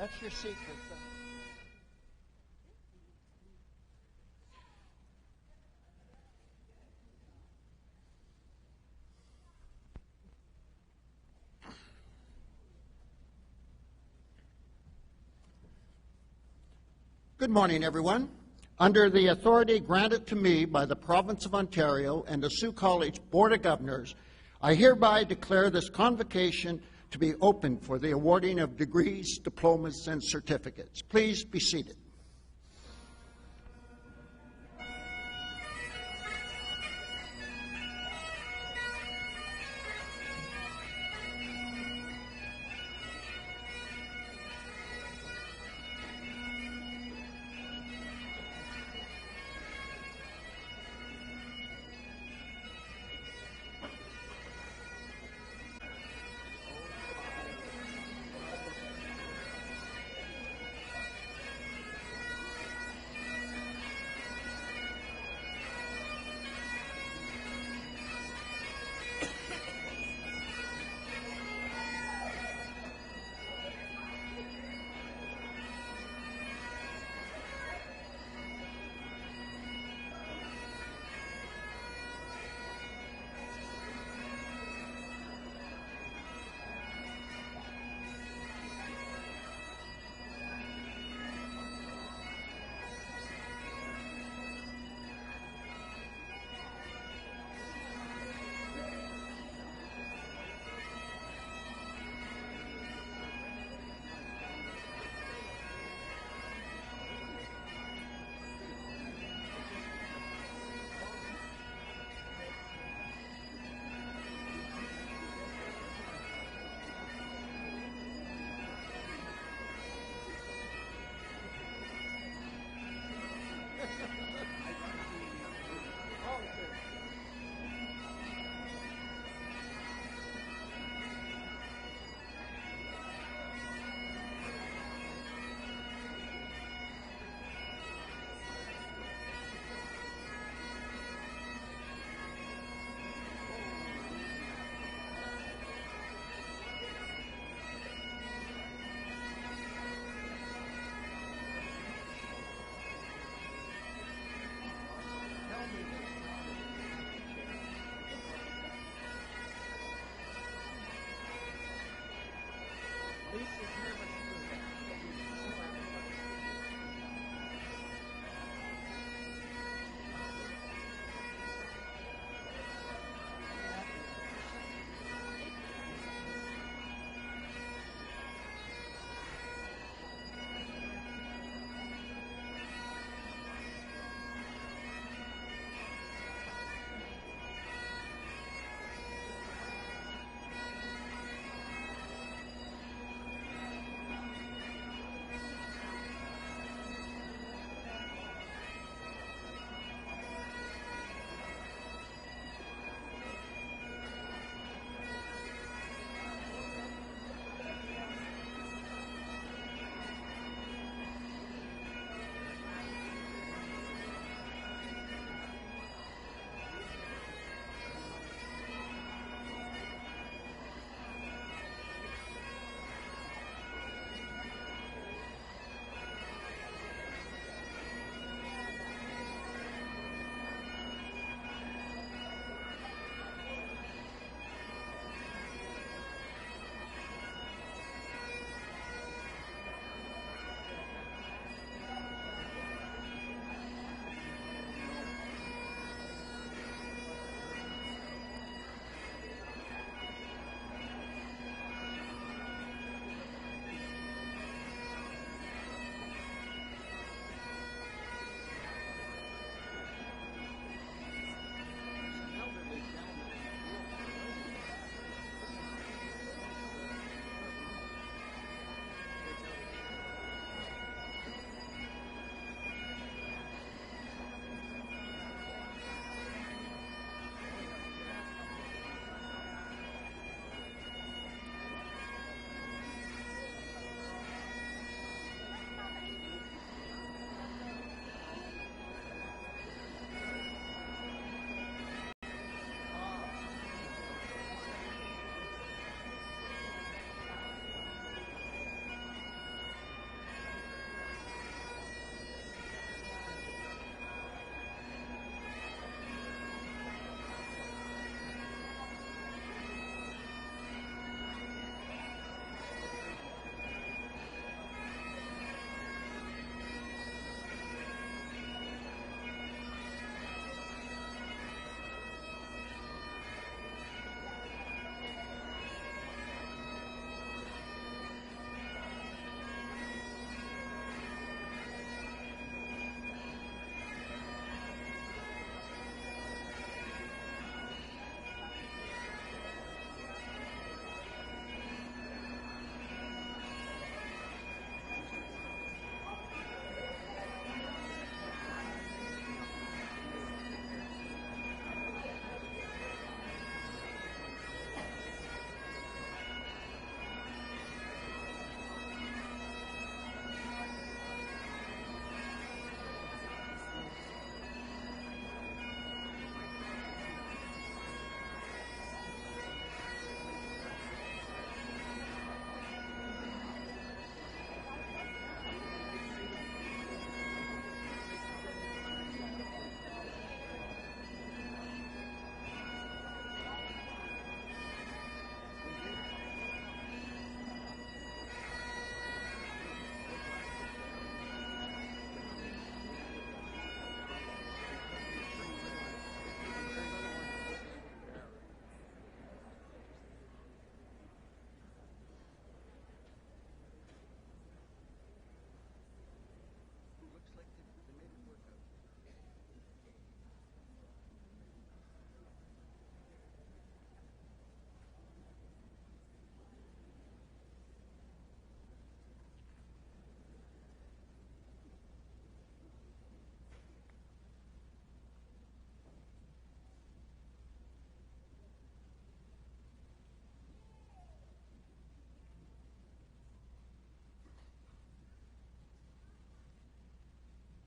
That's your secret. Good morning, everyone. Under the authority granted to me by the Province of Ontario and the Sault College Board of Governors, I hereby declare this convocation to be open for the awarding of degrees, diplomas, and certificates. Please be seated.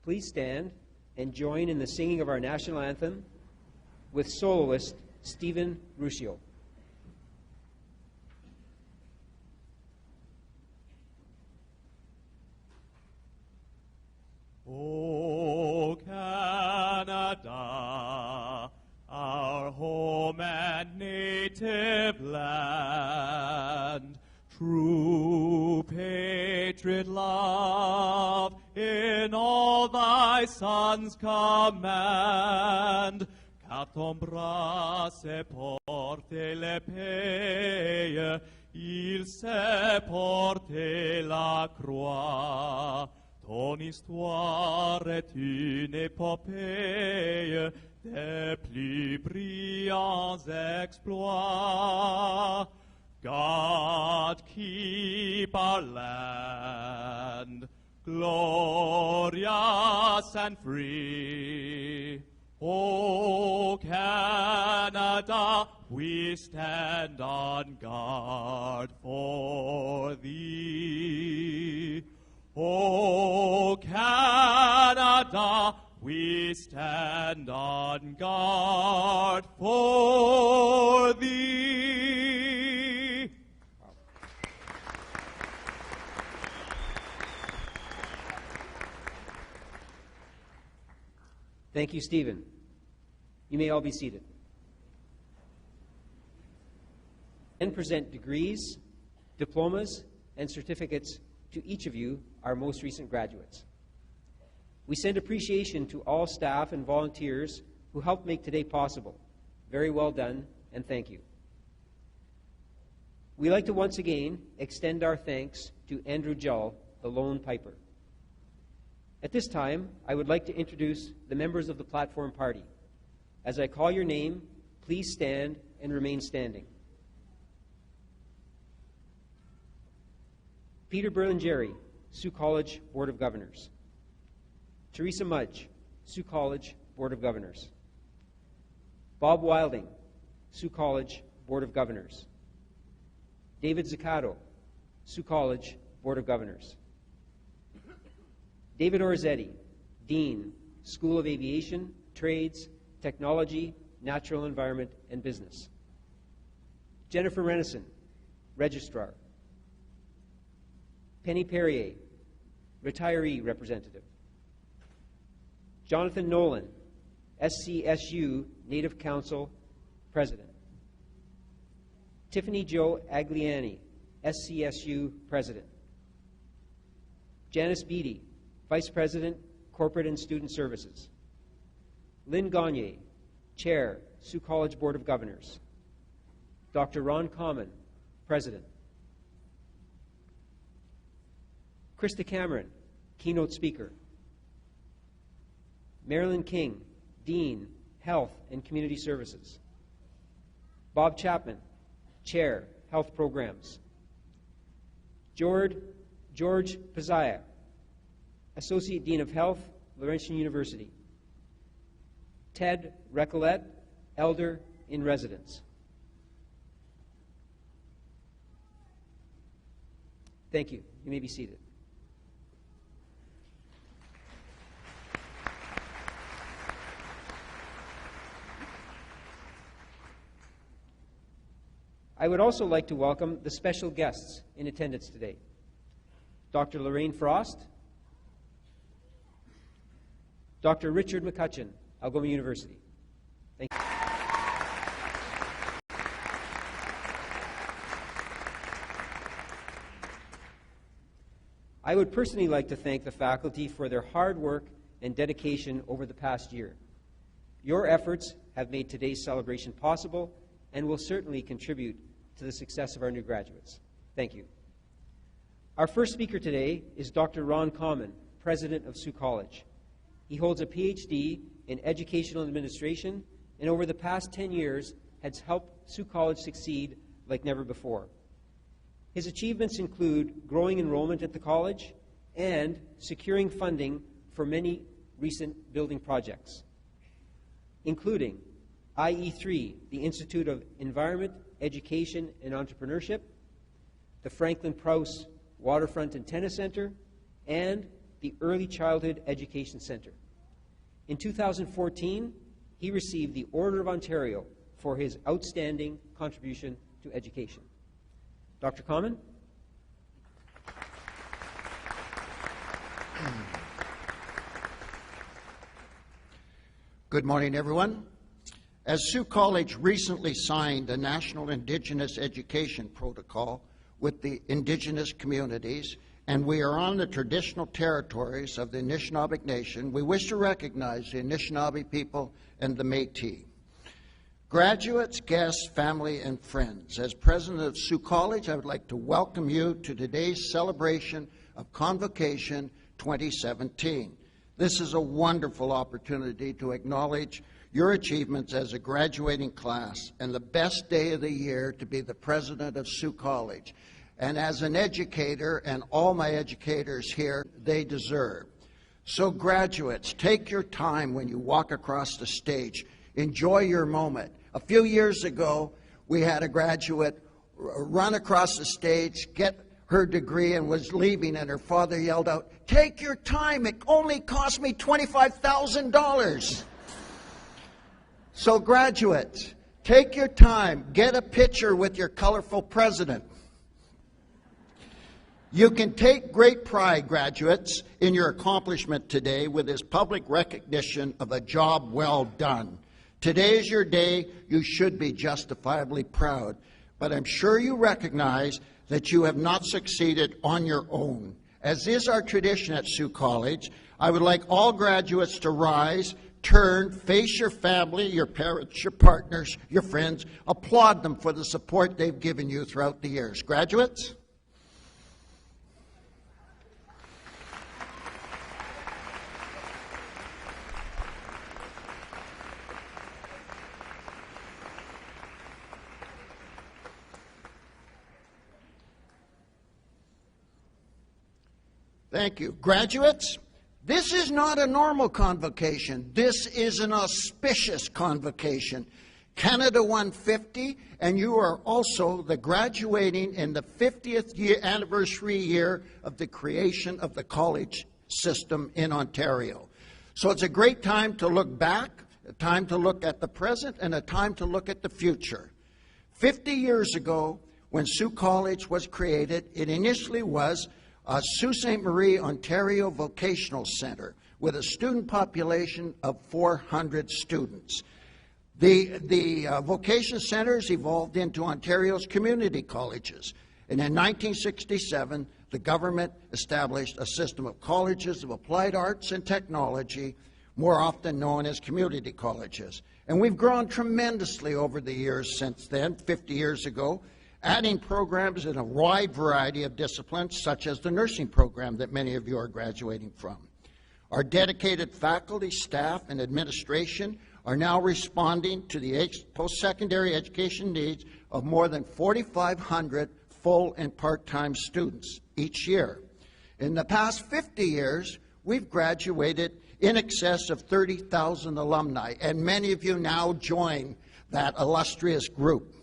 please stand and join in the singing of our national anthem with soloist Stephen Ruscio. O Canada, our home and native land, true patriot love in all thy sons command. Car ton bras se porte l'épée, il s'est porté la croix. Ton histoire est une épopée des plus brillants exploits. God keep our land glorious and free. O Canada, we stand on guard for thee. O Canada, we stand on guard for thee. Thank you, Stephen. You may all be seated. And present degrees, diplomas, and certificates to each of you, our most recent graduates. We send appreciation to all staff and volunteers who helped make today possible. Very well done, and thank you. We'd like to once again extend our thanks to Andrew Jull, the Lone Piper. At this time, I would like to introduce the members of the Platform Party. As I call your name, please stand and remain standing. Peter Berlingeri, Sault College Board of Governors. Teresa Mudge, Sault College Board of Governors. Bob Wilding, Sault College Board of Governors. David Zaccato, Sault College Board of Governors. David Orzetti, Dean, School of Aviation, Trades, Technology, Natural Environment, and Business. Jennifer Renison, Registrar. Penny Perrier, Retiree Representative. Jonathan Nolan, SCSU Native Council President. Tiffany Jo Agliani, SCSU President. Janice Beattie, Vice President, Corporate and Student Services. Lynn Gagne, Chair, Sault College Board of Governors. Dr. Ron Common, President. Krista Cameron, Keynote Speaker. Marilyn King, Dean, Health and Community Services. Bob Chapman, Chair, Health Programs. George Pazaya, Associate Dean of Health, Laurentian University. Ted Recollet, Elder in Residence. Thank you. You may be seated. I would also like to welcome the special guests in attendance today. Dr. Lorraine Frost, Dr. Richard McCutcheon, Algoma University. Thank you. I would personally like to thank the faculty for their hard work and dedication over the past year. Your efforts have made today's celebration possible and will certainly contribute to the success of our new graduates. Thank you. Our first speaker today is Dr. Ron Common, President of Sault College. He holds a PhD in Educational Administration and over the past 10 years has helped Sault College succeed like never before. His achievements include growing enrollment at the college and securing funding for many recent building projects, including IE3, the Institute of Environment, Education, and Entrepreneurship, the Franklin Prowse Waterfront and Tennis Center, and the Early Childhood Education Centre. In 2014, he received the Order of Ontario for his outstanding contribution to education. Dr. Common? Good morning, everyone. As Sault College recently signed a National Indigenous Education Protocol with the Indigenous communities, and we are on the traditional territories of the Anishinaabe Nation, we wish to recognize the Anishinaabe people and the Métis. Graduates, guests, family, and friends, as president of Sault College, I would like to welcome you to today's celebration of Convocation 2017. This is a wonderful opportunity to acknowledge your achievements as a graduating class and the best day of the year to be the president of Sault College. And as an educator, and all my educators here, they deserve. So graduates, take your time when you walk across the stage. Enjoy your moment. A few years ago, we had a graduate run across the stage, get her degree, and was leaving, and her father yelled out, "Take your time, it only cost me $25,000. So graduates, take your time, get a picture with your colorful president. You can take great pride, graduates, in your accomplishment today with this public recognition of a job well done. Today is your day. You should be justifiably proud. But I'm sure you recognize that you have not succeeded on your own. As is our tradition at Sault College, I would like all graduates to rise, turn, face your family, your parents, your partners, your friends, applaud them for the support they've given you throughout the years. Graduates? Thank you. Graduates, this is not a normal convocation. This is an auspicious convocation. Canada won 50, and you are also the graduating in the 50th anniversary year of the creation of the college system in Ontario. So it's a great time to look back, a time to look at the present, and a time to look at the future. 50 years ago, when Sault College was created, it initially was Sault Ste. Marie, Ontario Vocational Centre with a student population of 400 students. The vocation centres evolved into Ontario's community colleges. And in 1967, the government established a system of colleges of applied arts and technology, more often known as community colleges. And we've grown tremendously over the years since then, 50 years ago, adding programs in a wide variety of disciplines, such as the nursing program that many of you are graduating from. Our dedicated faculty, staff, and administration are now responding to the post-secondary education needs of more than 4,500 full and part-time students each year. In the past 50 years, we've graduated in excess of 30,000 alumni, and many of you now join that illustrious group.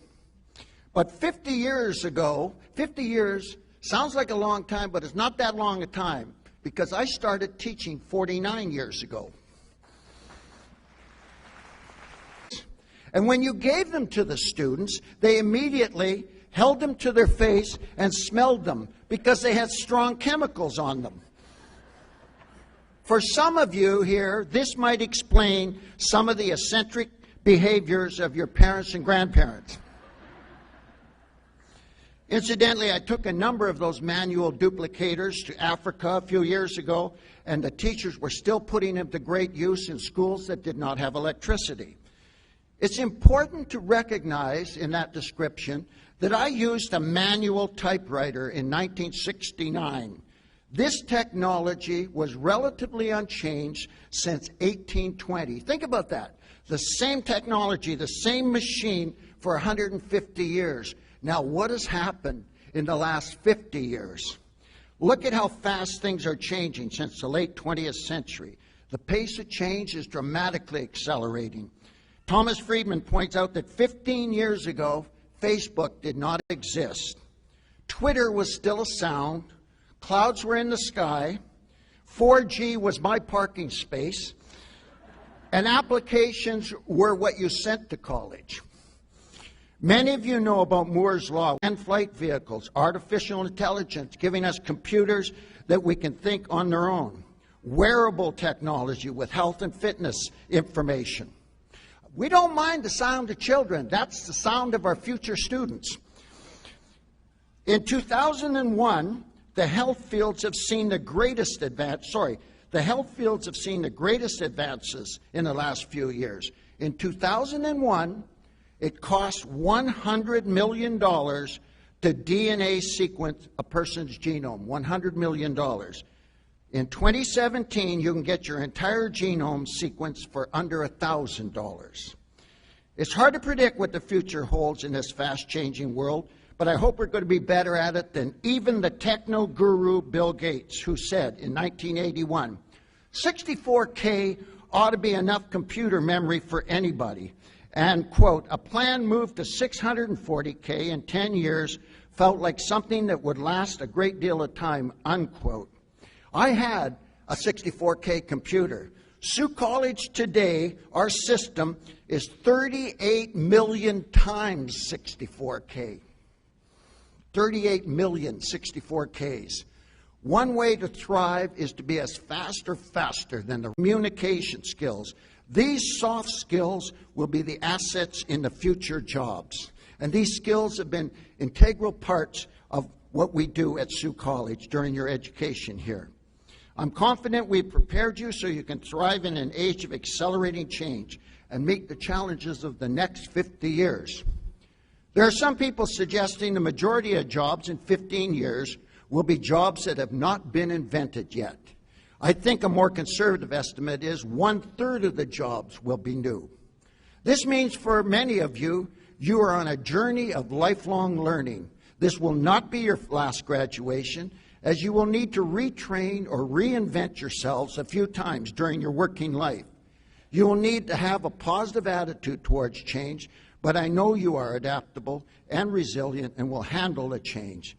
But 50 years ago, 50 years sounds like a long time, but it's not that long a time, because I started teaching 49 years ago. And when you gave them to the students, they immediately held them to their face and smelled them because they had strong chemicals on them. For some of you here, this might explain some of the eccentric behaviors of your parents and grandparents. Incidentally, I took a number of those manual duplicators to Africa a few years ago, and the teachers were still putting them to great use in schools that did not have electricity. It's important to recognize in that description that I used a manual typewriter in 1969. This technology was relatively unchanged since 1820. Think about that. The same technology, the same machine for 150 years. Now, what has happened in the last 50 years? Look at how fast things are changing since the late 20th century. The pace of change is dramatically accelerating. Thomas Friedman points out that 15 years ago, Facebook did not exist. Twitter was still a sound. Clouds were in the sky. 4G was my parking space, and applications were what you sent to college. Many of you know about Moore's Law and flight vehicles, artificial intelligence, giving us computers that we can think on their own, wearable technology with health and fitness information. We don't mind the sound of children. That's the sound of our future students. In 2001, the health fields have seen the greatest advances in the last few years. In 2001, it cost $100 million to DNA sequence a person's genome, $100 million. In 2017, you can get your entire genome sequenced for under $1,000. It's hard to predict what the future holds in this fast-changing world, but I hope we're going to be better at it than even the techno guru Bill Gates, who said in 1981, 64K ought to be enough computer memory for anybody. And, quote, a planned move to 640K in 10 years felt like something that would last a great deal of time, unquote. I had a 64K computer. Sault College today, our system is 38 million times 64K. 38 million 64Ks. One way to thrive is to be as faster than the communication skills. These soft skills will be the assets in the future jobs. And these skills have been integral parts of what we do at Sault College during your education here. I'm confident we've prepared you so you can thrive in an age of accelerating change and meet the challenges of the next 50 years. There are some people suggesting the majority of jobs in 15 years will be jobs that have not been invented yet. I think a more conservative estimate is 1/3 of the jobs will be new. This means for many of you, you are on a journey of lifelong learning. This will not be your last graduation, as you will need to retrain or reinvent yourselves a few times during your working life. You will need to have a positive attitude towards change, but I know you are adaptable and resilient and will handle the change.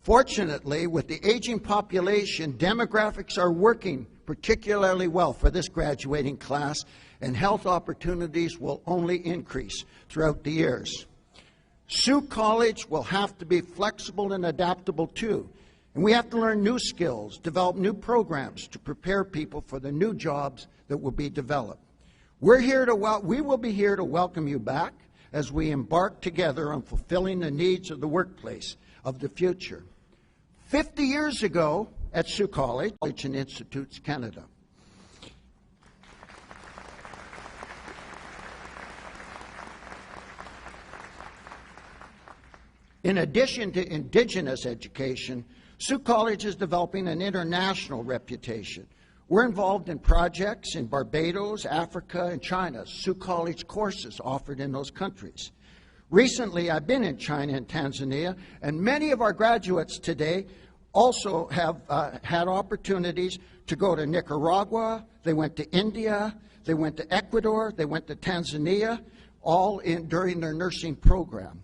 Fortunately, with the aging population, demographics are working particularly well for this graduating class, and health opportunities will only increase throughout the years. Sault College will have to be flexible and adaptable too, and we have to learn new skills, develop new programs to prepare people for the new jobs that will be developed. We will be here to welcome you back as we embark together on fulfilling the needs of the workplace of the future. 50 years ago at Sault College and Institutes Canada. In addition to Indigenous education, Sault College is developing an international reputation. We're involved in projects in Barbados, Africa, and China. Sault College courses offered in those countries. Recently, I've been in China and Tanzania, and many of our graduates today also have had opportunities to go to Nicaragua. They went to India. They went to Ecuador. They went to Tanzania, all during their nursing program.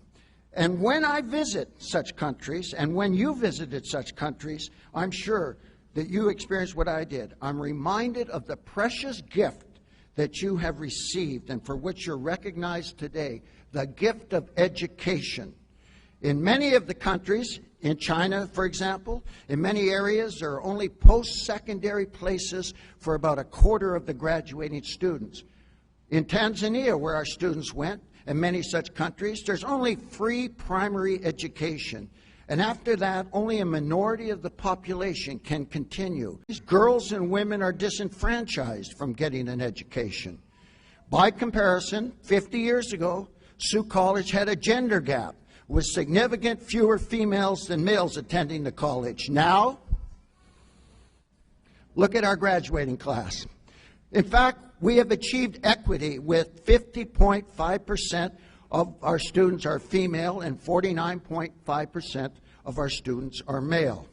And when I visit such countries, and when you visited such countries, I'm sure that you experienced what I did. I'm reminded of the precious gift that you have received and for which you're recognized today, the gift of education. In many of the countries, in China, for example, in many areas, there are only post-secondary places for about 1/4 of the graduating students. In Tanzania, where our students went, and many such countries, there's only free primary education. And after that, only a minority of the population can continue. These girls and women are disenfranchised from getting an education. By comparison, 50 years ago, Sault College had a gender gap, with significant fewer females than males attending the college. Now, look at our graduating class. In fact, we have achieved equity with 50.5% of our students are female and 49.5% of our students are male.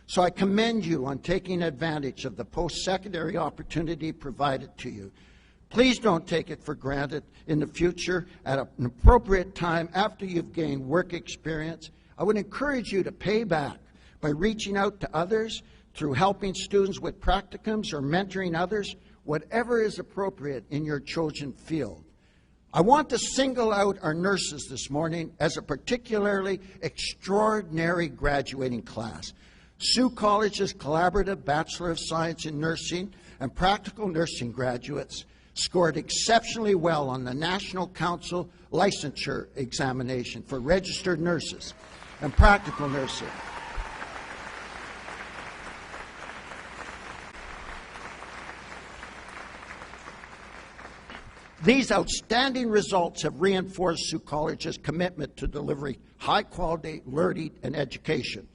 So I commend you on taking advantage of the post-secondary opportunity provided to you. Please don't take it for granted in the future at an appropriate time after you've gained work experience. I would encourage you to pay back by reaching out to others through helping students with practicums or mentoring others, whatever is appropriate in your chosen field. I want to single out our nurses this morning as a particularly extraordinary graduating class. Sault College's collaborative Bachelor of Science in Nursing and Practical Nursing graduates scored exceptionally well on the National Council licensure examination for registered nurses and practical nursing. These outstanding results have reinforced Sault College's commitment to delivering high-quality learning and education.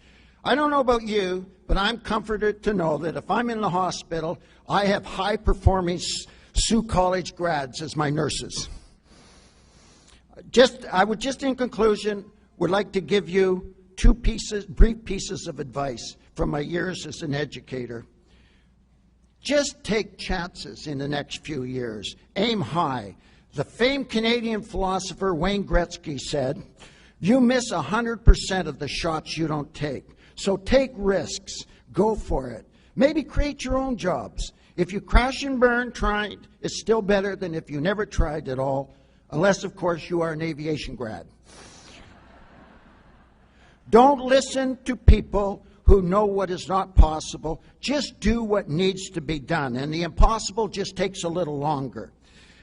I don't know about you, but I'm comforted to know that if I'm in the hospital, I have high-performing Sault College grads as my nurses. I would just in conclusion would like to give you two brief pieces of advice from my years as an educator. Just take chances in the next few years. Aim high. The famed Canadian philosopher Wayne Gretzky said, "You miss 100% of the shots you don't take. So take risks. Go for it. Maybe create your own jobs. If you crash and burn trying, it's still better than if you never tried at all, unless, of course, you are an aviation grad." Don't listen to people who know what is not possible. Just do what needs to be done, and the impossible just takes a little longer.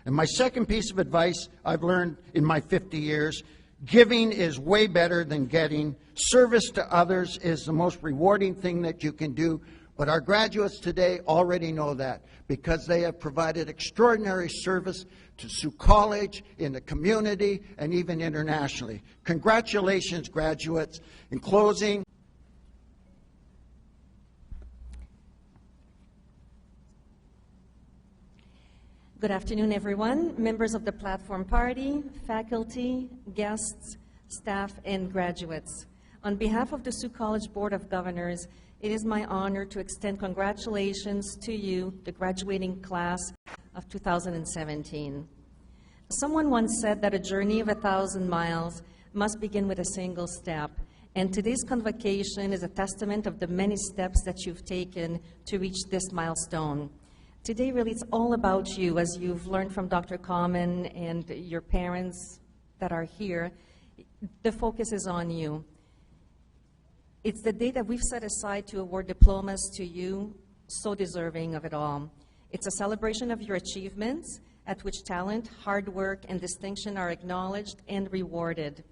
And my second piece of advice I've learned in my 50 years, giving is way better than getting. Service to others is the most rewarding thing that you can do, but our graduates today already know that because they have provided extraordinary service to Sault College, in the community, and even internationally. Congratulations, graduates. In closing, good afternoon, everyone, members of the Platform Party, faculty, guests, staff, and graduates. On behalf of the Sault College Board of Governors, it is my honor to extend congratulations to you, the graduating class of 2017. Someone once said that a journey of 1,000 miles must begin with a single step, and today's convocation is a testament of the many steps that you've taken to reach this milestone. Today, really, it's all about you, as you've learned from Dr. Common and your parents that are here. The focus is on you. It's the day that we've set aside to award diplomas to you, so deserving of it all. It's a celebration of your achievements, at which talent, hard work, and distinction are acknowledged and rewarded.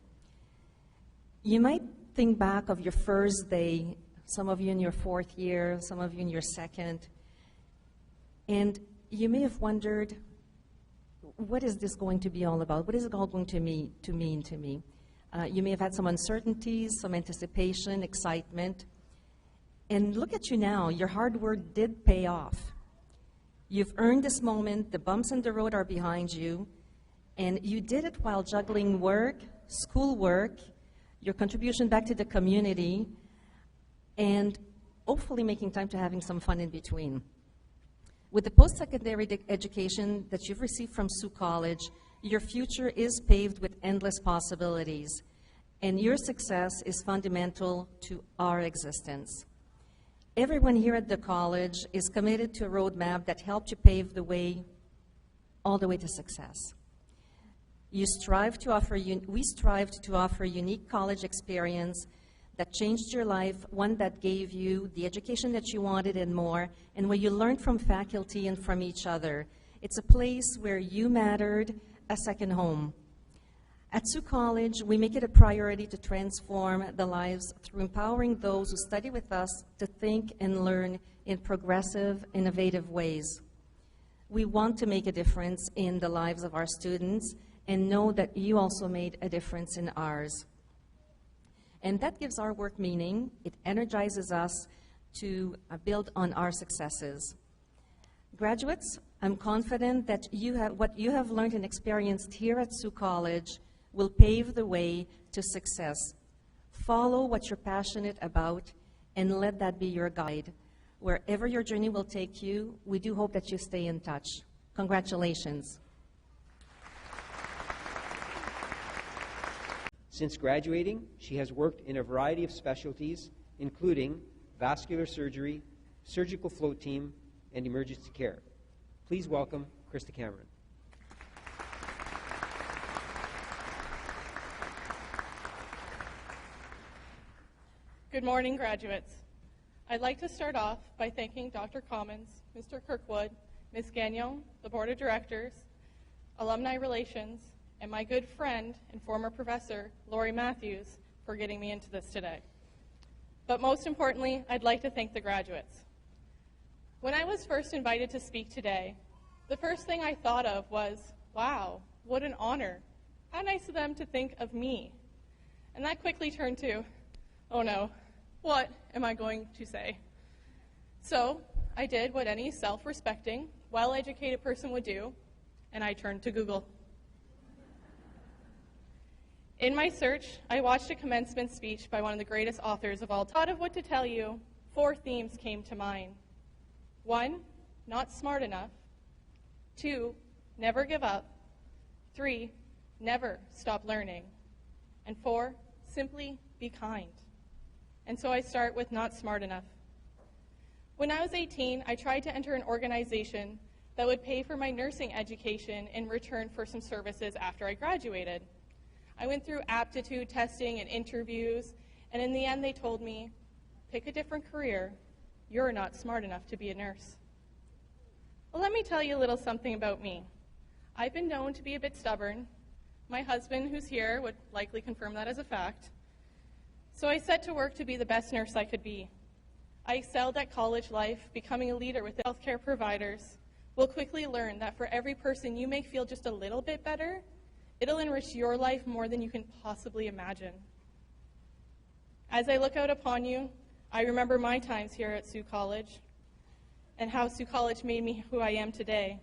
You might think back of your first day, some of you in your fourth year, some of you in your second, and you may have wondered, what is this going to be all about? What is it all going to mean to me? You may have had some uncertainties, some anticipation, excitement. And look at you now. Your hard work did pay off. You've earned this moment. The bumps in the road are behind you. And you did it while juggling work, schoolwork, your contribution back to the community, and hopefully making time to having some fun in between. With the post-secondary education that you've received from Sault College, your future is paved with endless possibilities, and your success is fundamental to our existence. Everyone here at the college is committed to a roadmap that helped you pave the way all the way to success. We strived to offer a unique college experience that changed your life, one that gave you the education that you wanted and more, and where you learned from faculty and from each other. It's a place where you mattered, a second home. At Sault College, we make it a priority to transform the lives through empowering those who study with us to think and learn in progressive, innovative ways. We want to make a difference in the lives of our students and know that you also made a difference in ours. And that gives our work meaning. It energizes us to build on our successes. Graduates, I'm confident that what you have learned and experienced here at Sault College will pave the way to success. Follow what you're passionate about and let that be your guide. Wherever your journey will take you, we do hope that you stay in touch. Congratulations. Since graduating, she has worked in a variety of specialties, including vascular surgery, surgical float team, and emergency care. Please welcome Krista Cameron. Good morning, graduates. I'd like to start off by thanking Dr. Commons, Mr. Kirkwood, Ms. Gagnon, the Board of Directors, Alumni Relations, and my good friend and former professor, Lori Matthews, for getting me into this today. But most importantly, I'd like to thank the graduates. When I was first invited to speak today, the first thing I thought of was, wow, what an honor. How nice of them to think of me. And that quickly turned to, oh no, what am I going to say? So I did what any self-respecting, well-educated person would do, and I turned to Google. In my search, I watched a commencement speech by one of the greatest authors of all time. Thought of what to tell you, 4 themes came to mind. 1, not smart enough. 2, never give up. 3, never stop learning. And 4, simply be kind. And so I start with not smart enough. When I was 18, I tried to enter an organization that would pay for my nursing education in return for some services after I graduated. I went through aptitude testing and interviews, and in the end they told me, pick a different career. You're not smart enough to be a nurse. Well, let me tell you a little something about me. I've been known to be a bit stubborn. My husband, who's here, would likely confirm that as a fact. So I set to work to be the best nurse I could be. I excelled at college life, becoming a leader with healthcare providers. We'll quickly learn that for every person you make feel just a little bit better, it'll enrich your life more than you can possibly imagine. As I look out upon you, I remember my times here at Sault College and how Sault College made me who I am today.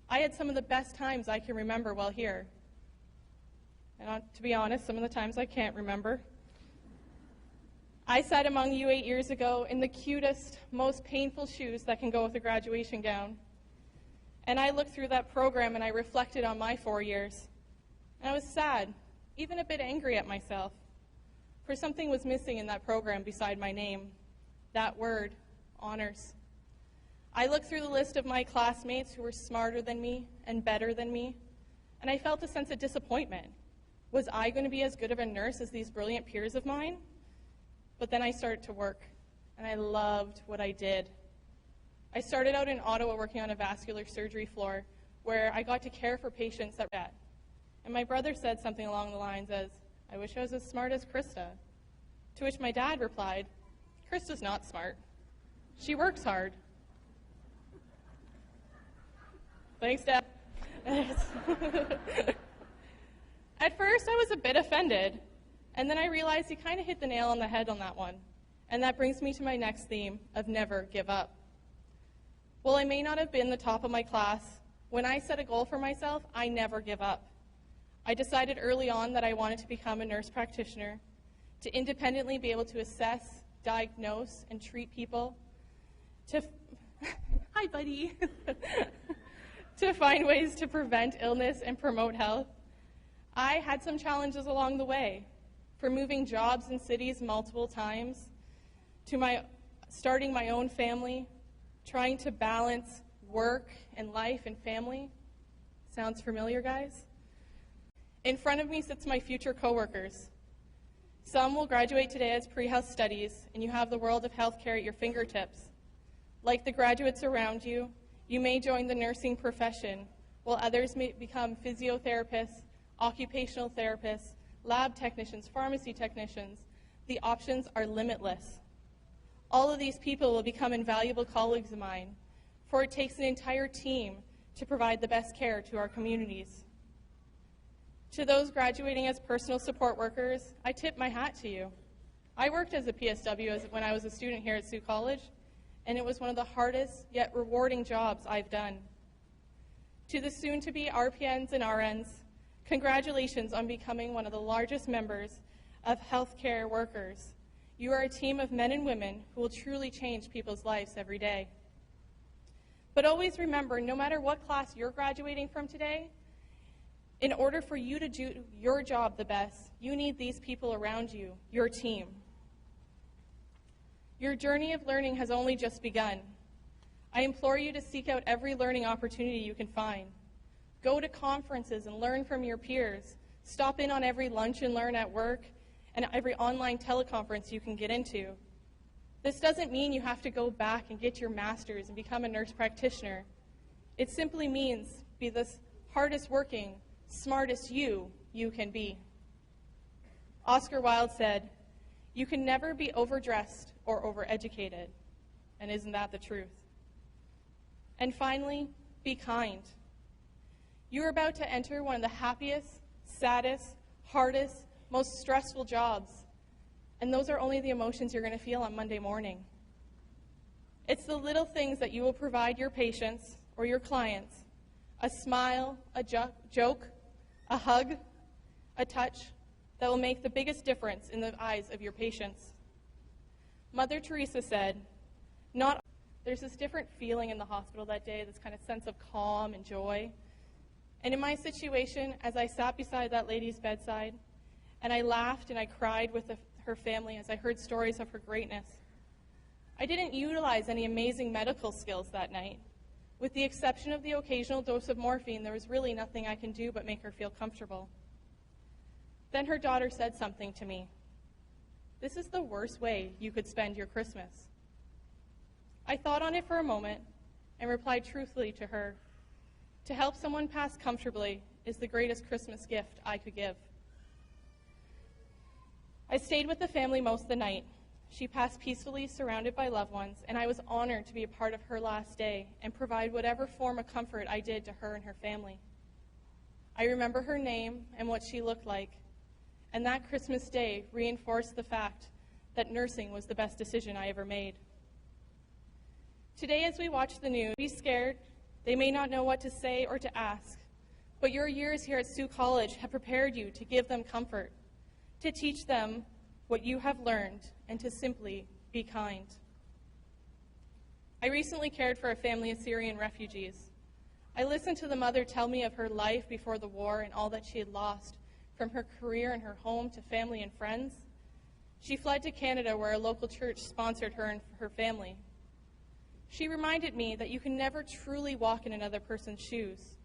I had some of the best times I can remember while here. And to be honest, some of the times I can't remember. I sat among you 8 years ago in the cutest, most painful shoes that can go with a graduation gown. And I looked through that program and I reflected on my 4 years. And I was sad, even a bit angry at myself, for something was missing in that program beside my name, that word, honors. I looked through the list of my classmates who were smarter than me and better than me, and I felt a sense of disappointment. Was I going to be as good of a nurse as these brilliant peers of mine? But then I started to work, and I loved what I did. I started out in Ottawa working on a vascular surgery floor where I got to care for patients that were dead. And my brother said something along the lines as, I wish I was as smart as Krista. To which my dad replied, Krista's not smart. She works hard. Thanks, Dad. At first, I was a bit offended. And then I realized he kind of hit the nail on the head on that one. And that brings me to my next theme of never give up. While I may not have been the top of my class, when I set a goal for myself, I never give up. I decided early on that I wanted to become a nurse practitioner, to independently be able to assess, diagnose, and treat people, hi buddy, to find ways to prevent illness and promote health. I had some challenges along the way, from moving jobs in cities multiple times, to starting my own family, trying to balance work and life and family. Sounds familiar, guys? In front of me sits my future coworkers. Some will graduate today as pre-health studies, and you have the world of healthcare at your fingertips. Like the graduates around you, you may join the nursing profession, while others may become physiotherapists, occupational therapists, lab technicians, pharmacy technicians. The options are limitless. All of these people will become invaluable colleagues of mine, for it takes an entire team to provide the best care to our communities. To those graduating as personal support workers, I tip my hat to you. I worked as a PSW when I was a student here at Sault College, and it was one of the hardest yet rewarding jobs I've done. To the soon-to-be RPNs and RNs, congratulations on becoming one of the largest members of healthcare workers. You are a team of men and women who will truly change people's lives every day. But always remember, no matter what class you're graduating from today, in order for you to do your job the best, you need these people around you, your team. Your journey of learning has only just begun. I implore you to seek out every learning opportunity you can find. Go to conferences and learn from your peers. Stop in on every lunch and learn at work and every online teleconference you can get into. This doesn't mean you have to go back and get your master's and become a nurse practitioner. It simply means be the hardest working, smartest you can be. Oscar Wilde said, "You can never be overdressed or overeducated." And isn't that the truth? And finally, be kind. You're about to enter one of the happiest, saddest, hardest, most stressful jobs. And those are only the emotions you're going to feel on Monday morning. It's the little things that you will provide your patients or your clients. A smile, a joke, a hug, a touch that will make the biggest difference in the eyes of your patients. Mother Teresa said, there's this different feeling in the hospital that day, this kind of sense of calm and joy. And in my situation, as I sat beside that lady's bedside, and I laughed and I cried with her family as I heard stories of her greatness, I didn't utilize any amazing medical skills that night. With the exception of the occasional dose of morphine, there was really nothing I can do but make her feel comfortable. Then her daughter said something to me. "This is the worst way you could spend your Christmas." I thought on it for a moment and replied truthfully to her, "To help someone pass comfortably is the greatest Christmas gift I could give." I stayed with the family most of the night. She passed peacefully, surrounded by loved ones, and I was honored to be a part of her last day and provide whatever form of comfort I did to her and her family. I remember her name and what she looked like, and that Christmas day reinforced the fact that nursing was the best decision I ever made. Today, as we watch the news, be scared. They may not know what to say or to ask, but your years here at Sault College have prepared you to give them comfort, to teach them what you have learned, and to simply be kind. I recently cared for a family of Syrian refugees. I listened to the mother tell me of her life before the war and all that she had lost, from her career and her home to family and friends. She fled to Canada, where a local church sponsored her and her family. She reminded me that you can never truly walk in another person's shoes,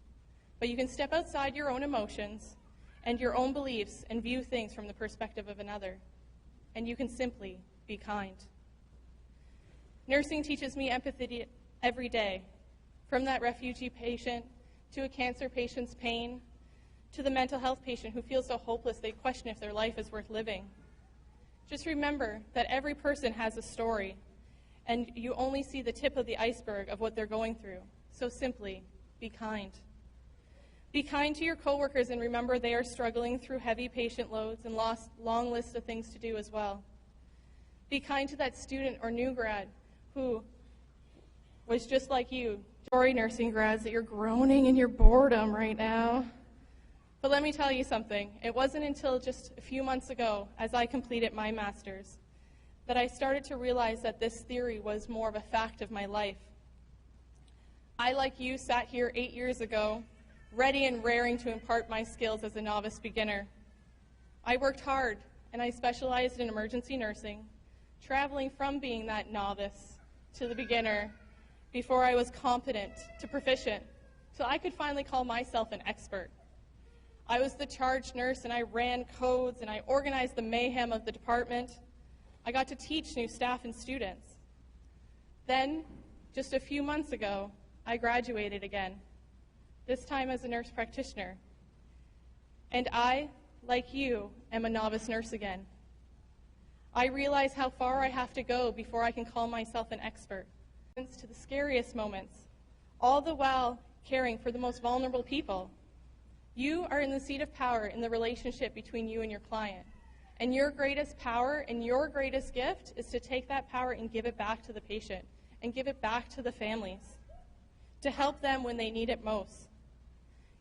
but you can step outside your own emotions and your own beliefs and view things from the perspective of another. And you can simply be kind. Nursing teaches me empathy every day, from that refugee patient to a cancer patient's pain, to the mental health patient who feels so hopeless they question if their life is worth living. Just remember that every person has a story, and you only see the tip of the iceberg of what they're going through. So simply, be kind. Be kind to your coworkers, and remember they are struggling through heavy patient loads and long lists of things to do as well. Be kind to that student or new grad who was just like you. Sorry, nursing grads, that you're groaning in your boredom right now. But let me tell you something. It wasn't until just a few months ago, as I completed my master's, that I started to realize that this theory was more of a fact of my life. I, like you, sat here 8 years ago, ready and raring to impart my skills as a novice beginner. I worked hard, and I specialized in emergency nursing, traveling from being that novice to the beginner before I was competent to proficient, so I could finally call myself an expert. I was the charge nurse, and I ran codes, and I organized the mayhem of the department. I got to teach new staff and students. Then, just a few months ago, I graduated again, this time as a nurse practitioner. And I, like you, am a novice nurse again. I realize how far I have to go before I can call myself an expert. To the scariest moments, all the while caring for the most vulnerable people. You are in the seat of power in the relationship between you and your client. And your greatest power and your greatest gift is to take that power and give it back to the patient and give it back to the families to help them when they need it most.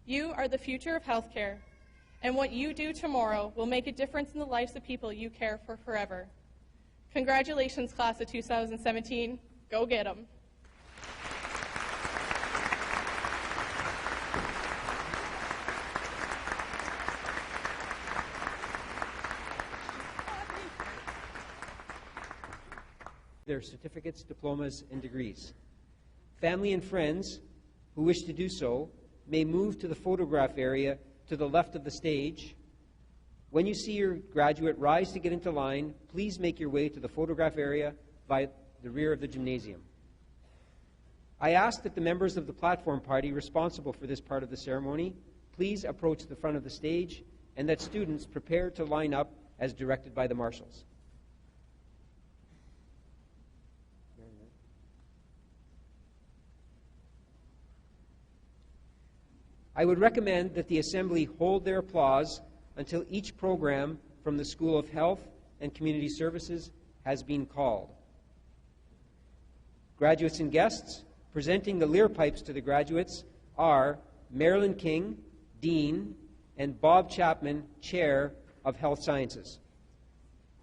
You are the future of healthcare, and what you do tomorrow will make a difference in the lives of people you care for forever. Congratulations, class of 2017. Go get them. their certificates, diplomas, and degrees. Family and friends who wish to do so may move to the photograph area to the left of the stage. When you see your graduate rise to get into line, please make your way to the photograph area by the rear of the gymnasium. I ask that the members of the platform party responsible for this part of the ceremony please approach the front of the stage, and that students prepare to line up as directed by the marshals. I would recommend that the Assembly hold their applause until each program from the School of Health and Community Services has been called. Graduates and guests, presenting the Lear pipes to the graduates are Marilyn King, Dean, and Bob Chapman, Chair of Health Sciences.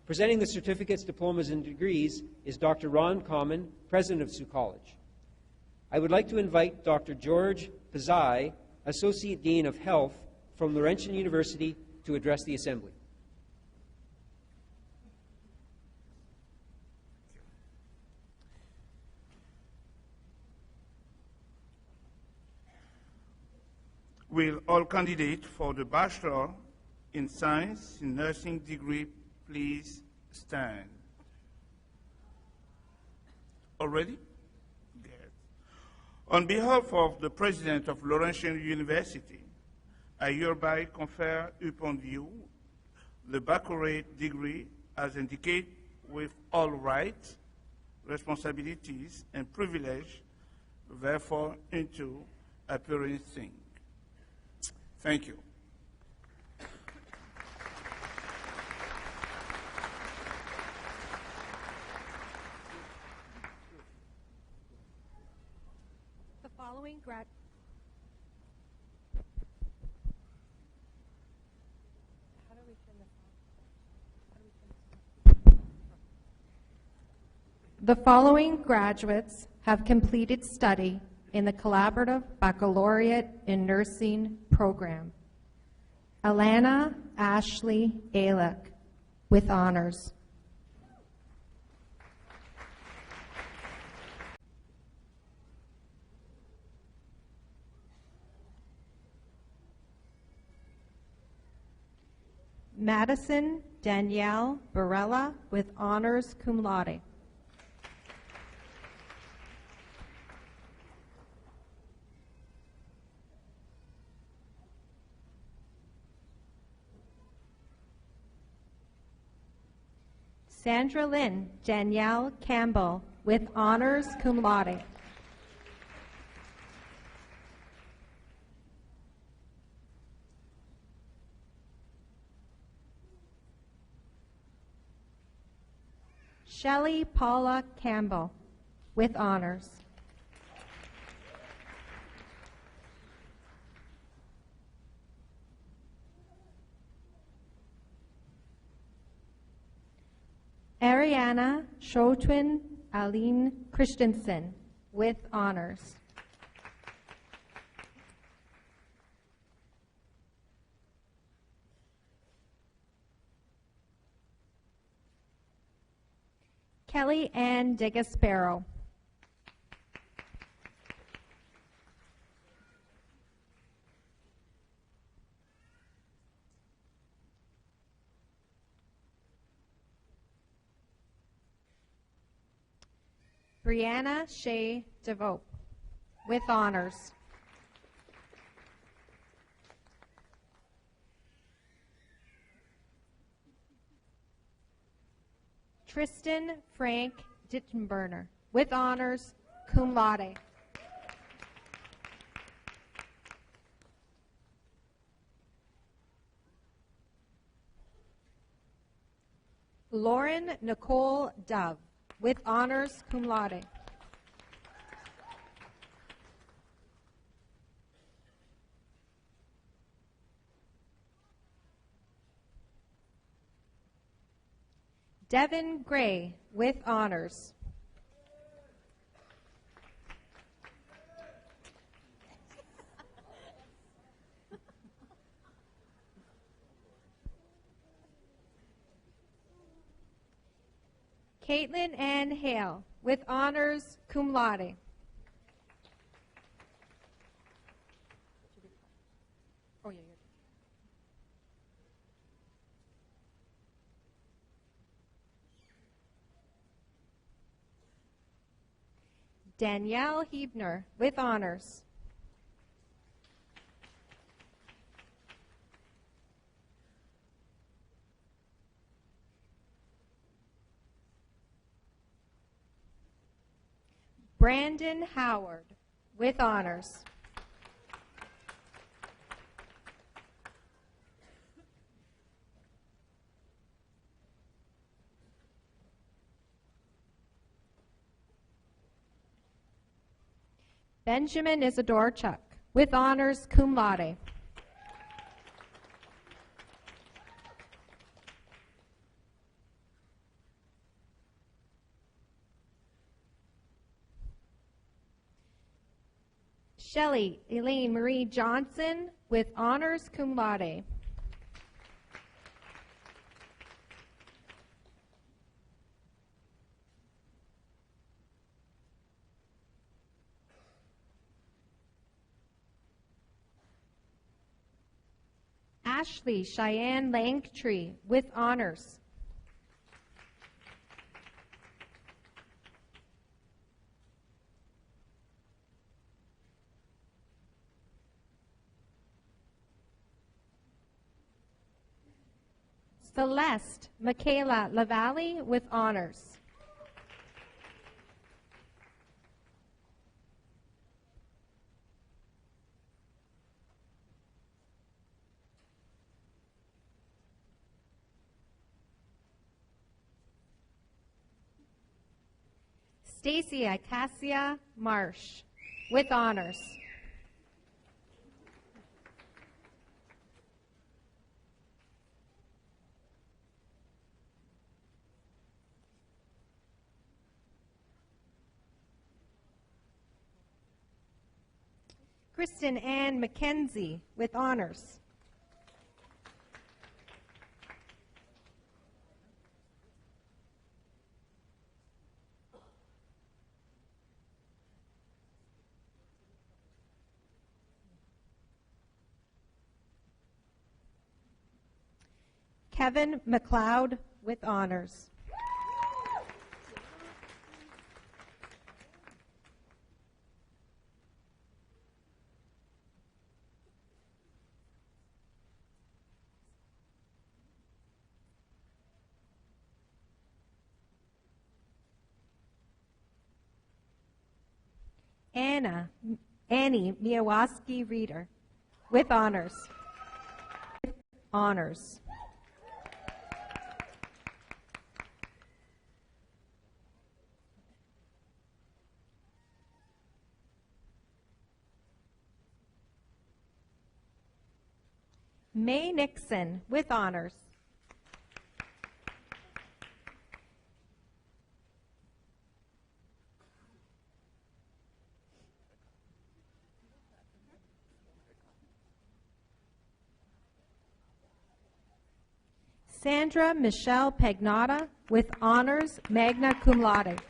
Presenting the certificates, diplomas, and degrees is Dr. Ron Common, President of Sault College. I would like to invite Dr. George Pazai, Associate Dean of Health from Laurentian University, to address the Assembly. Will all candidates for the Bachelor in Science in Nursing degree please stand? Already? Good. On behalf of the President of Laurentian University, I hereby confer upon you the baccalaureate degree as indicated, with all rights, responsibilities, and privileges therefore into appearing. Thank you. The following The following graduates have completed study in the Collaborative Baccalaureate in Nursing program. Alana Ashley Alick, with honors. Madison Danielle Barella, with honors cum laude. Sandra Lynn Danielle Campbell, with honors cum laude. Shelley Paula Campbell, with honors. Ariana Shotwin Aline Christensen, with honors. Kelly Ann DeGaspero. Brianna Shea DeVoe, with honors. Tristan Frank Dittenberner, with honors, cum laude. Lauren Nicole Dove, with honors, cum laude. Devin Gray, with honors. Caitlin Ann Hale, with honors cum laude. Danielle Hebner, with honors. Brandon Howard, with honors. Benjamin Isidore Chuck, with honors cum laude. Shelley Elaine Marie Johnson, with honors cum laude. Ashley Cheyenne Langtree, with honors. Celeste Michaela Lavalle, with honors. Stacy Acacia Marsh, with honors. Kristen Ann McKenzie, with honors. Kevin McLeod, with honors. Annie Miawaski Reader, with honors. Honors. May Nixon, with honors. Sandra Michelle Pagnotta, with honors, magna cum laude.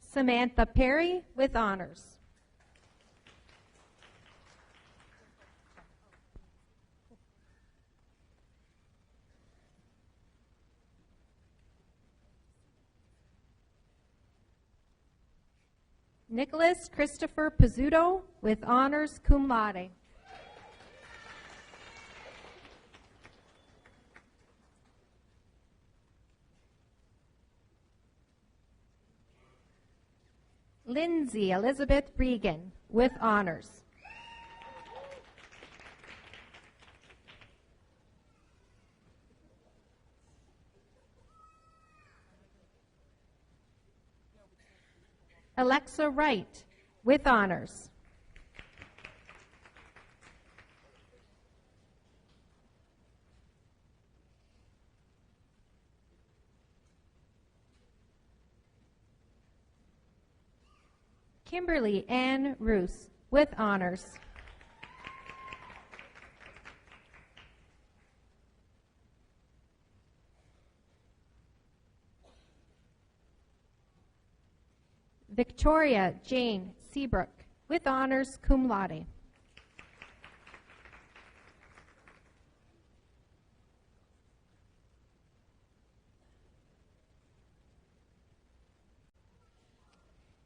Samantha Perry, with honors. Nicholas Christopher Pizzuto, with honors cum laude. Lindsay Elizabeth Regan, with honors. Alexa Wright, with honors. Kimberly Ann Roos, with honors. Victoria Jane Seabrook, with honors, cum laude.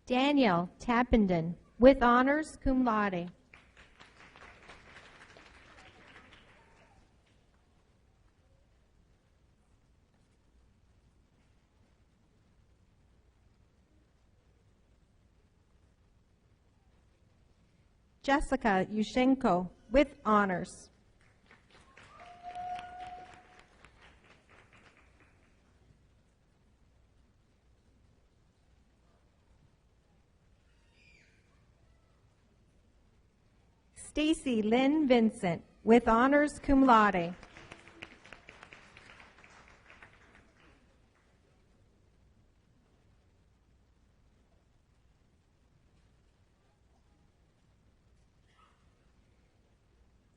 Danielle Tappenden, with honors, cum laude. Jessica Yushenko, with honors. Stacy Lynn Vincent, with honors, cum laude.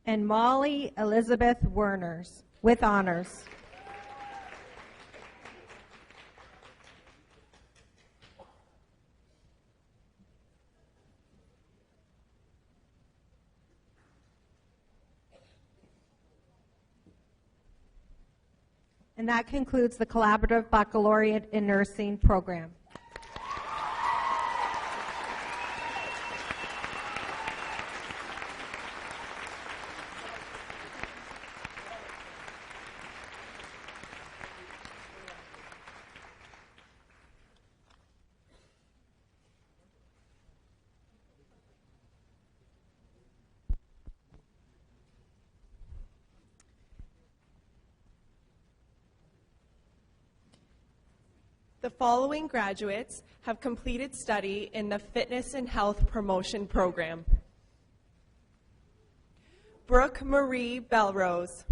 And Molly Elizabeth Werners, with honors. And that concludes the Collaborative Baccalaureate in Nursing program. The following graduates have completed study in the Fitness and Health Promotion Program. Brooke Marie Belrose.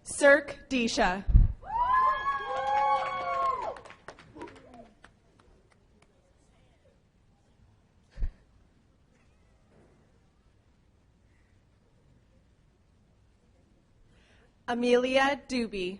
Cirque Disha. Amelia Doobie.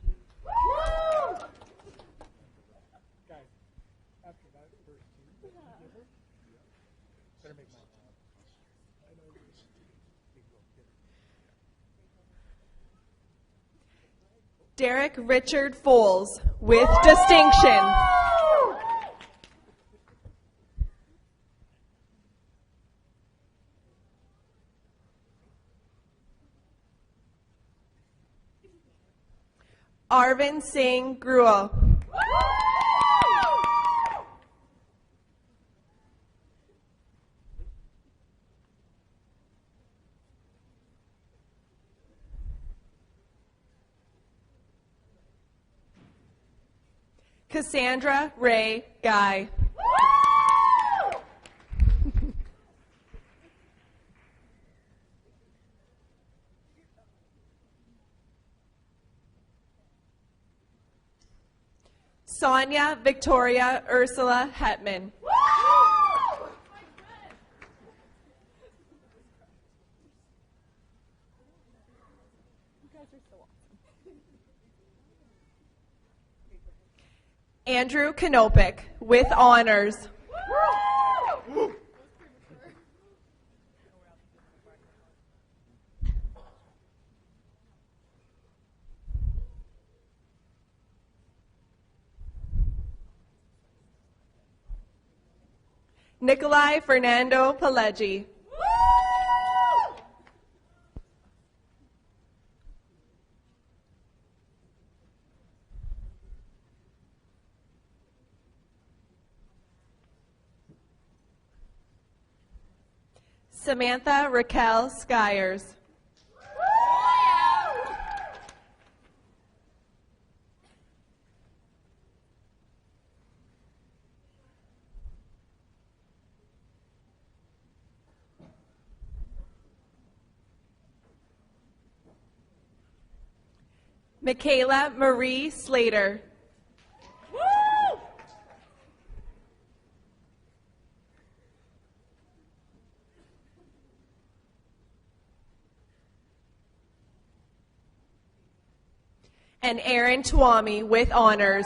Derek Richard Foles, with distinction. Arvind Singh Gruel. Cassandra Ray Guy. Sonia Victoria Ursula Hetman. Andrew Kanopik, with honors. Nikolai Fernando Pileggi. Samantha Raquel Skyers. Michaela Marie Slater. And Aaron Tuami with honors.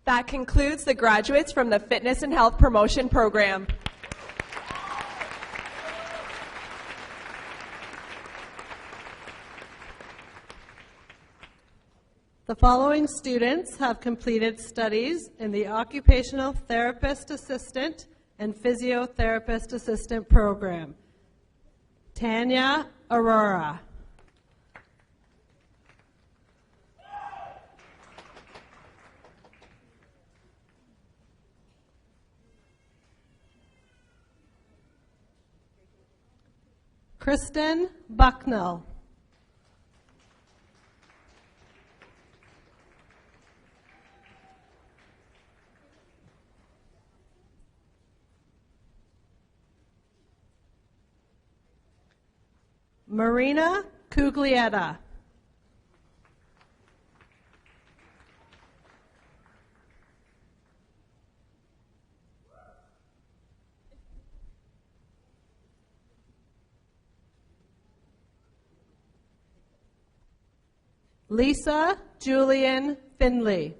That concludes the graduates from the Fitness and Health Promotion Program. The following students have completed studies in the Occupational Therapist Assistant and Physiotherapist Assistant program. Tanya Aurora. Kristen Bucknell. Marina Cuglietta. Lisa Julian Finley.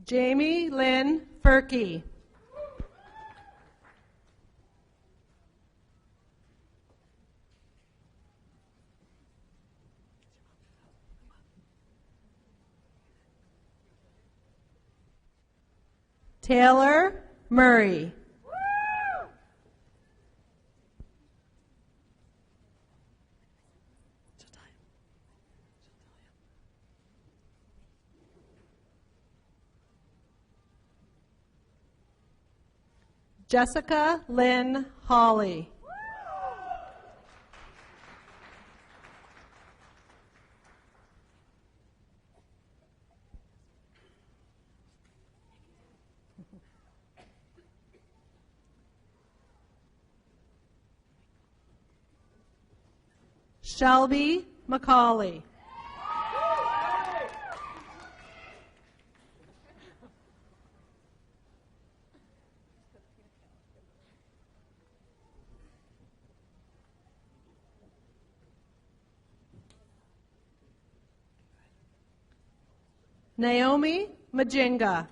Jamie Lynn Furkey. Taylor Murray. Jessica Lynn Hawley. Shelby McCauley. Naomi Majinga.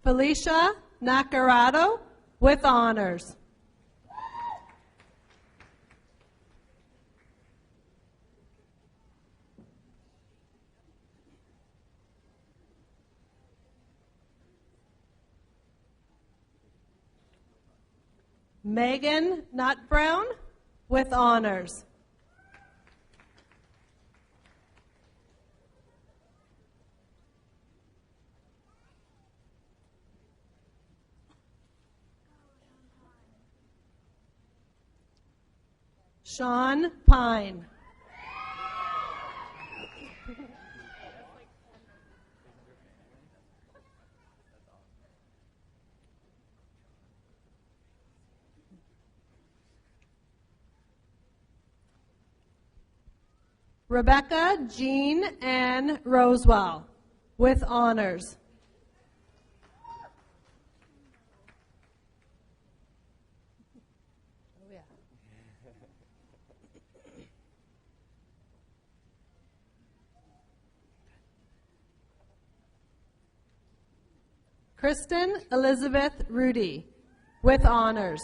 Felicia Nacarado with honors. Megan Nutbrown with honors. Sean Pine. Rebecca Jean Ann Rosewell with honors. Kristen Elizabeth Rudy with honors.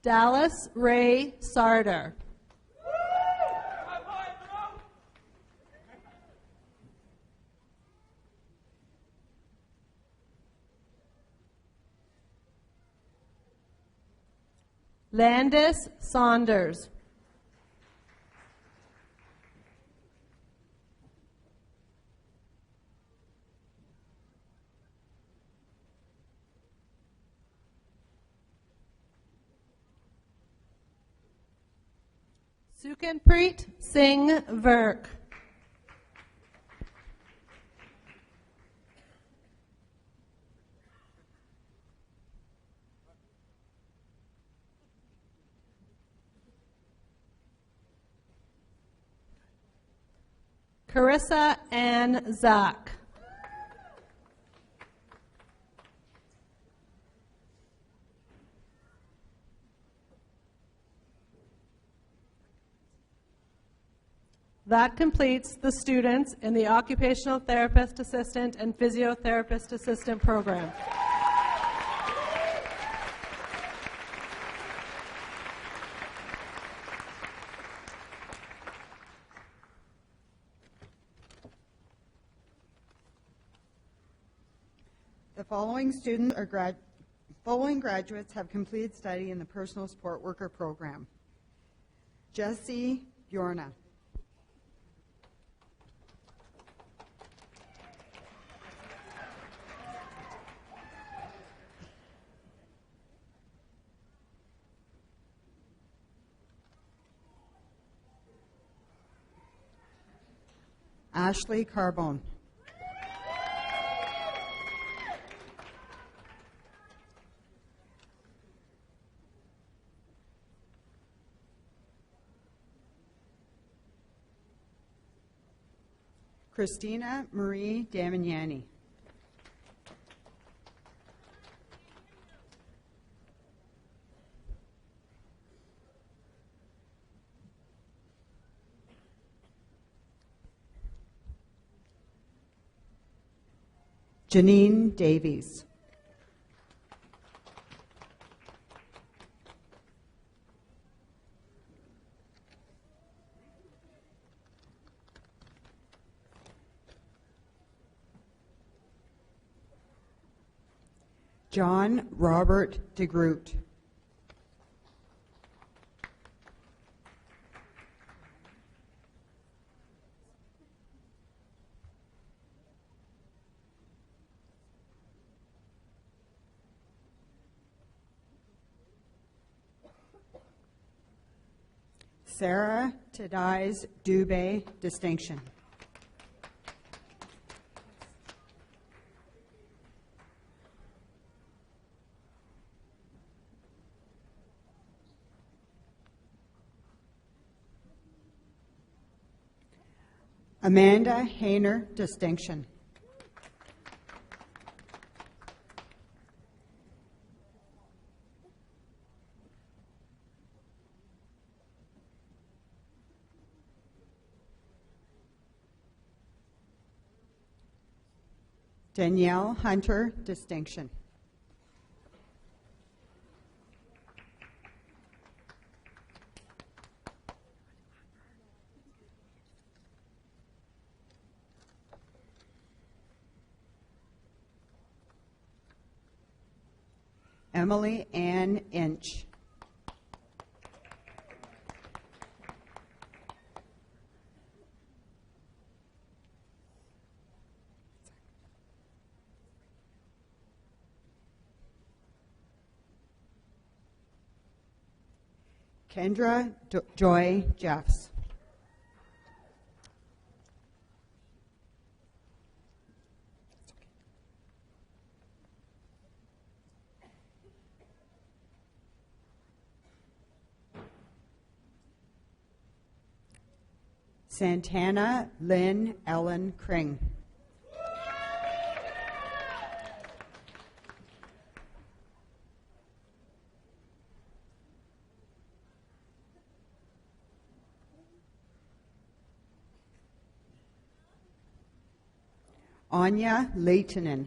Dallas Ray Sarder. Landis Saunders. Sukanpreet Singh Virk. Carissa Ann Zach. That completes the students in the Occupational Therapist Assistant and Physiotherapist Assistant program. The following graduates have completed study in the Personal Support Worker program. Jesse Bjorna. Ashley Carbone. Christina Marie Damiani. Janine Davies. John Robert DeGroot. Sarah Tadais Dubé distinction. Amanda Hayner distinction. Danielle Hunter distinction. Emily Ann Inch. Kendra Joy Jeffs. Santana Lynn Ellen Kring. Anya Leitonen.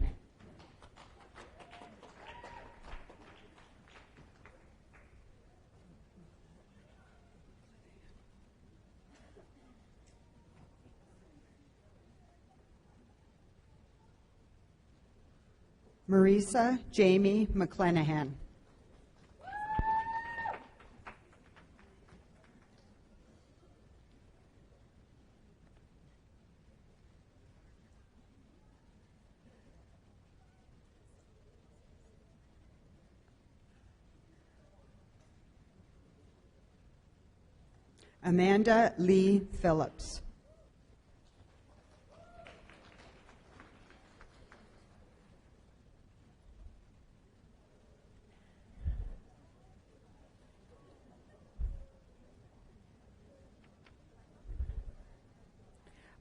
Marisa Jamie McClenahan. Amanda Lee Phillips.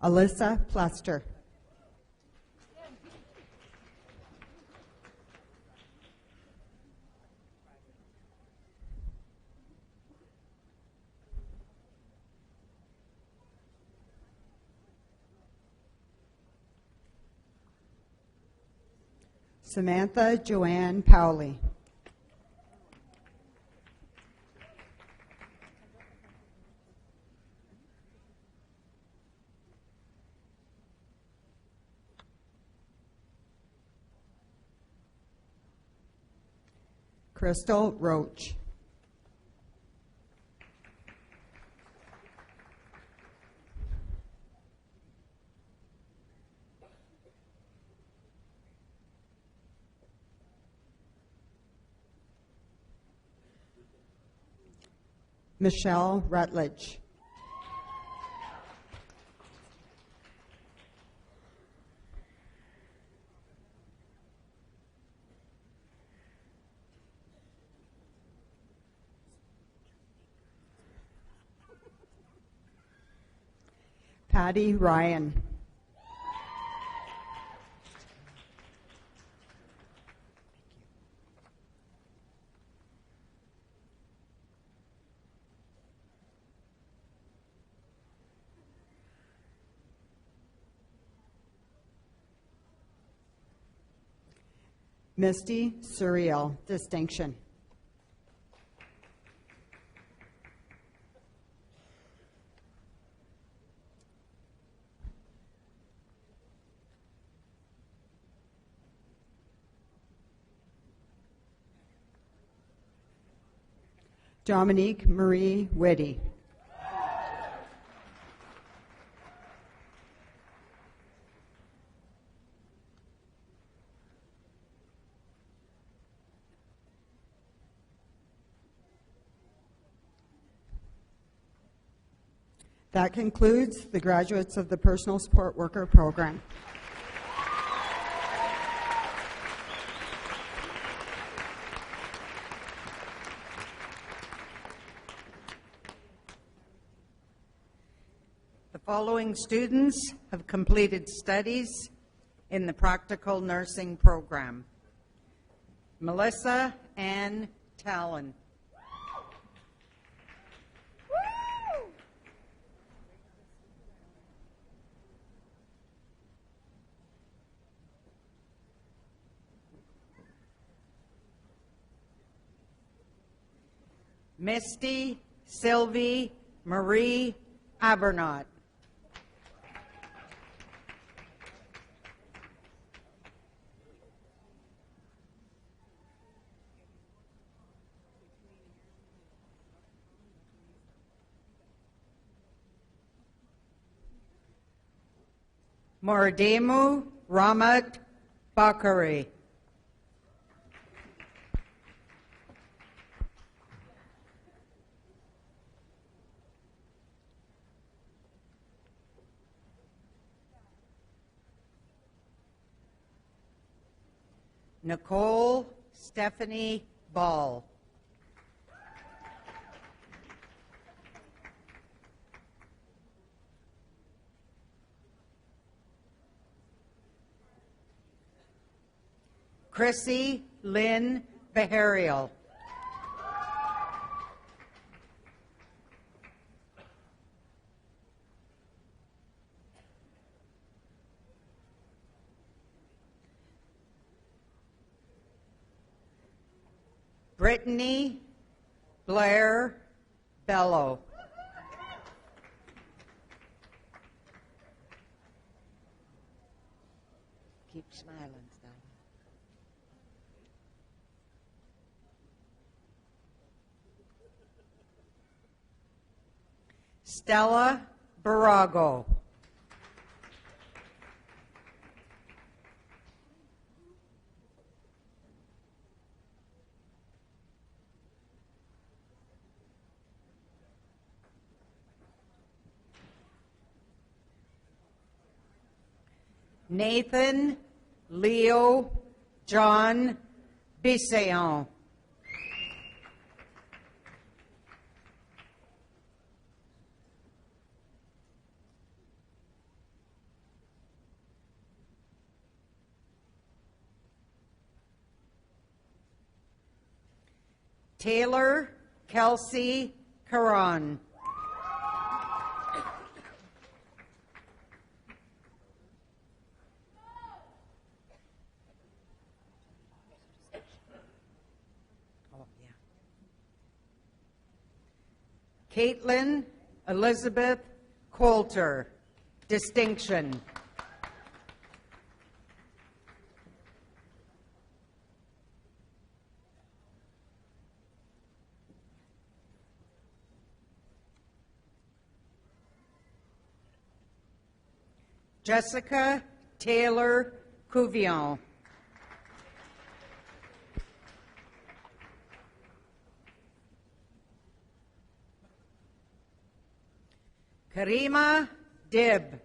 Alyssa Plester. Samantha Joanne Powley. Crystal Roach. Michelle Rutledge. Patty Ryan. Misty Surreal Distinction. Dominique Marie Whitty. That concludes the graduates of the Personal Support Worker Program. The following students have completed studies in the Practical Nursing Program. Melissa Ann Talon. Misty Sylvie Marie Abernott. Morademu Ramat Bakari. Nicole Stephanie Ball. Chrissy Lynn Beharial. Brittany Blair Bello. Keep smiling, Stan. Stella Barago. Nathan Leo John Bissayon. Taylor Kelsey Caron. Caitlin Elizabeth Coulter, distinction. Jessica Taylor Couvillon. Karima Dib.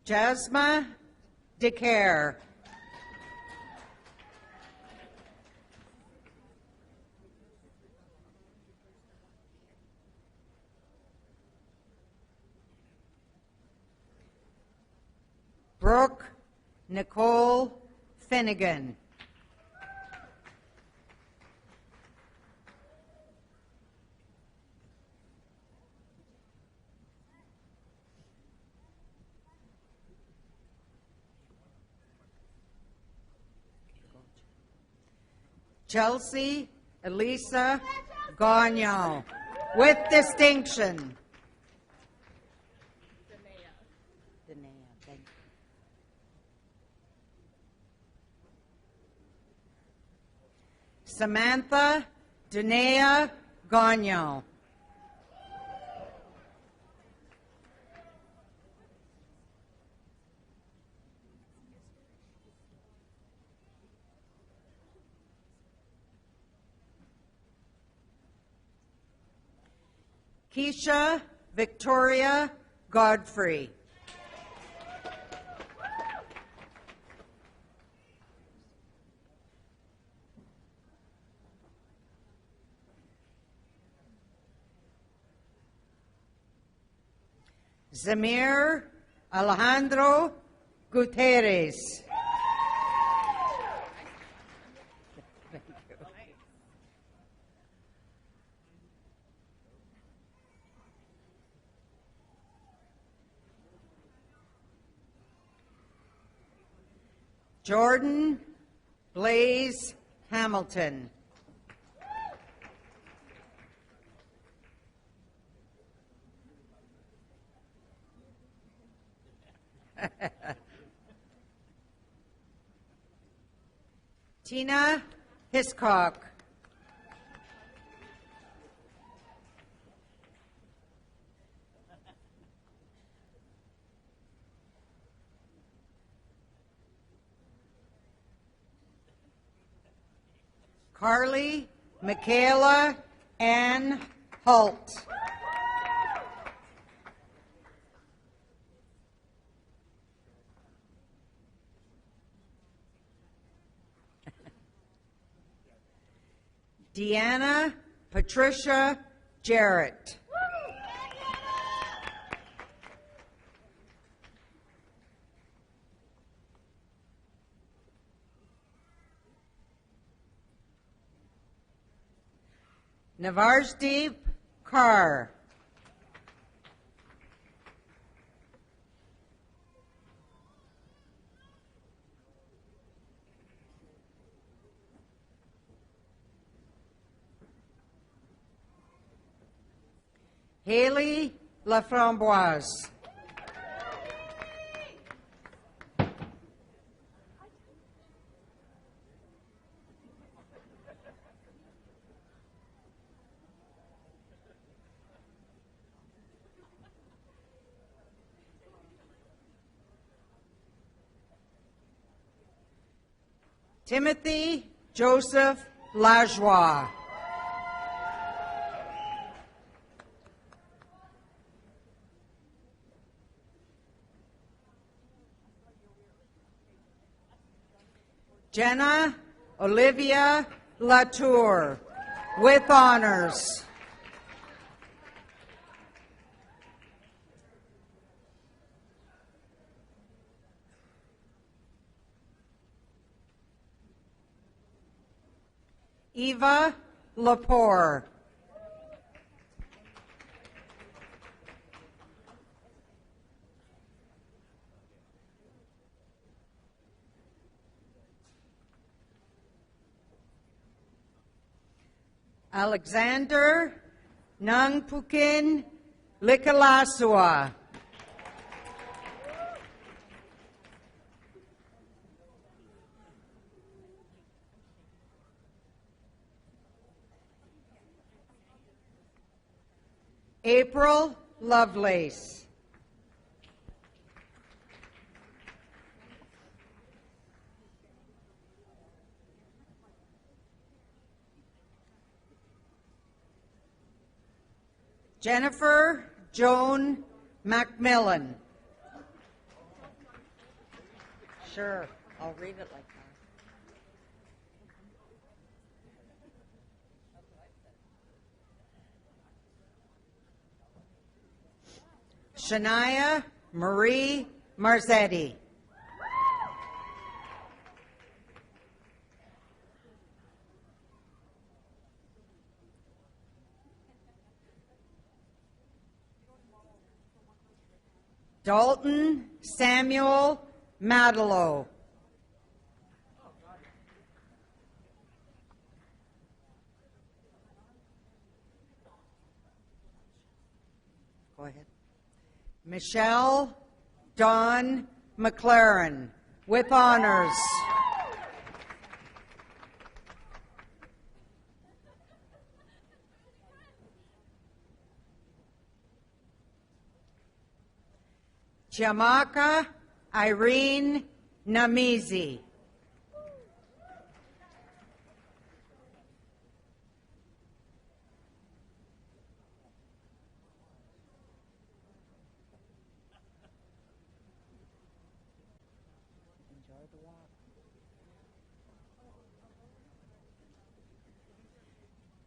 Jasma DeCare. Brooke Nicole Finnegan. Chelsea Elisa Gagnon, with distinction. Samantha Danea Gagnon. Keisha Victoria Godfrey. Zamir Alejandro Gutierrez. Jordan Blaze Hamilton. Tina Hiscock. Carly Michaela Ann Holt. Deanna Patricia Jarrett. Navarjdeep Carr. Haley Laframboise. Timothy Joseph Lajoie. Jenna Olivia Latour, with honors. Eva Lepore. Alexander Nangpukin Likalasua. April Lovelace. Jennifer Joan Macmillan. Sure, I'll read it like that. Shania Marie Marzetti. Dalton Samuel Madelo. Go ahead. Michelle Dawn McLaren, with honors. Chiamaka Irene Namizi.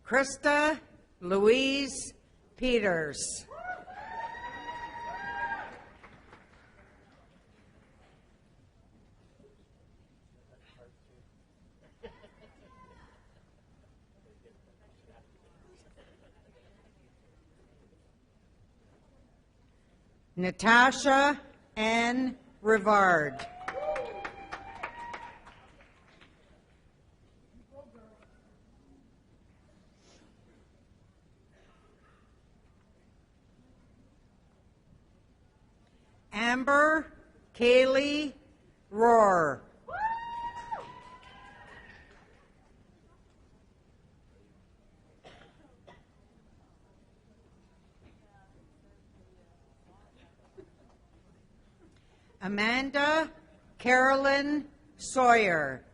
Krista Louise Peters. Natasha Ann Rivard. Amber Kaylee Rohr. Amanda Carolyn Sawyer.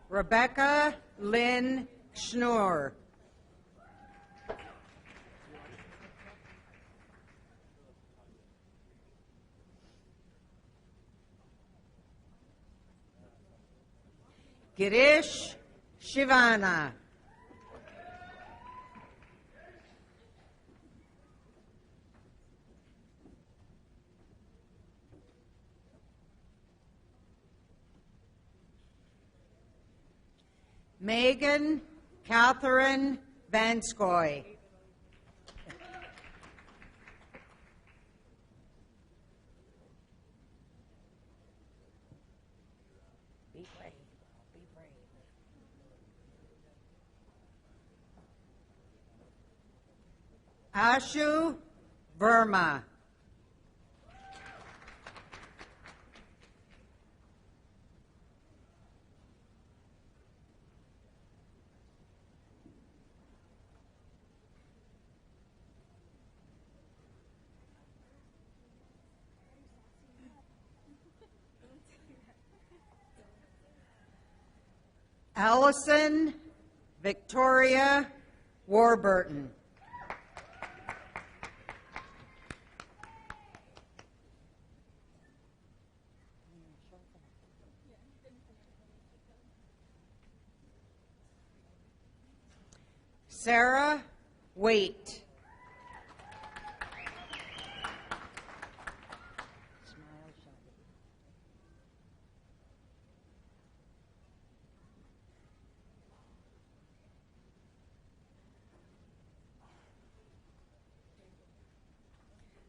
Rebecca Lynn Schnur. Girish Shivana. Megan Catherine Vanskoy. Ashu Verma. Allison Victoria Warburton. Sarah Waite.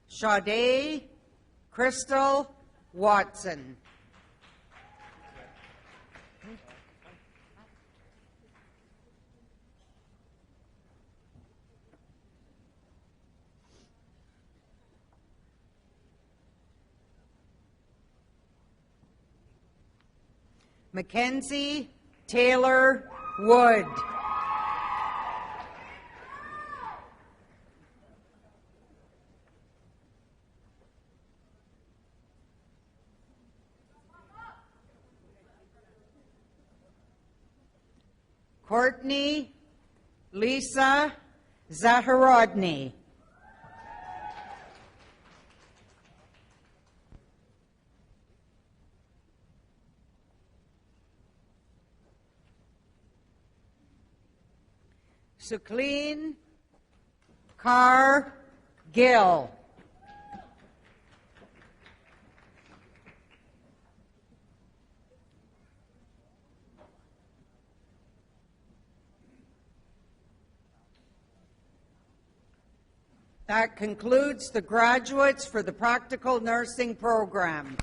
Sade Crystal Watson. Mackenzie Taylor Wood. Courtney Lisa Zaharodny. Sucleen Carr Gill. That concludes the graduates for the practical nursing program.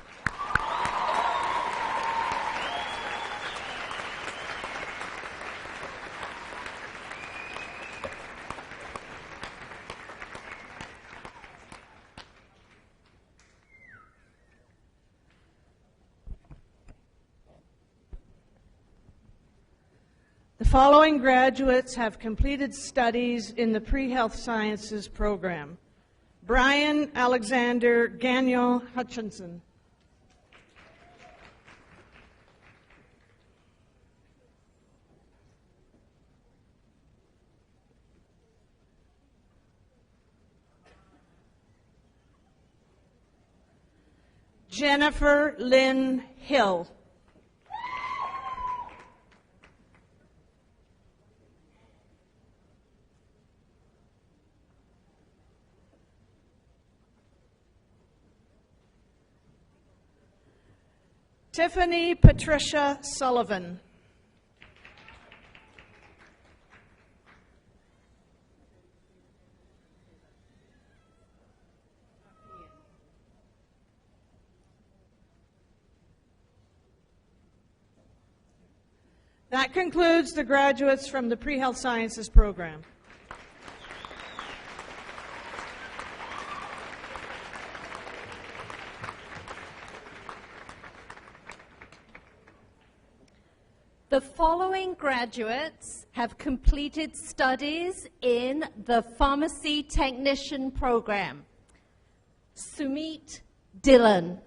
The following graduates have completed studies in the pre-health sciences program. Brian Alexander Gagnon Hutchinson. Jennifer Lynn Hill. Tiffany Patricia Sullivan. That concludes the graduates from the Pre-Health Sciences program. The following graduates have completed studies in the Pharmacy Technician program. Sumit Dillon.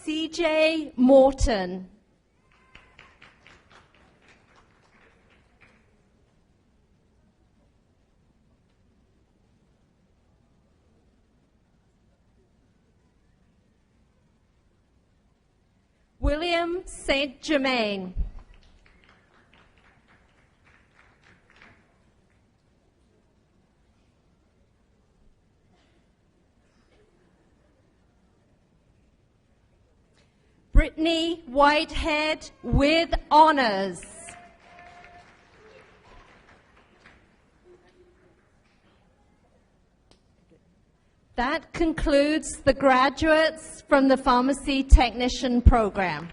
CJ Morton. William St. Germain. Brittany Whitehead with honors. That concludes the graduates from the Pharmacy Technician program.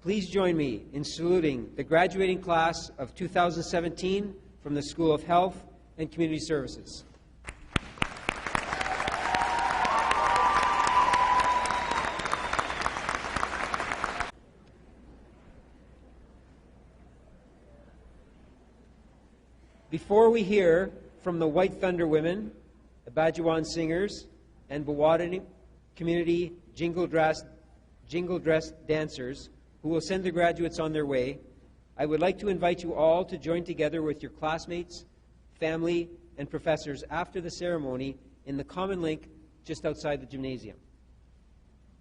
Please join me in saluting the graduating class of 2017 from the School of Health and Community Services. Before we hear from the White Thunder Women, the Bajuwan Singers, and Bawadani Community Jingle Dress Dancers, who will send the graduates on their way, I would like to invite you all to join together with your classmates, family, and professors after the ceremony in the common link just outside the gymnasium.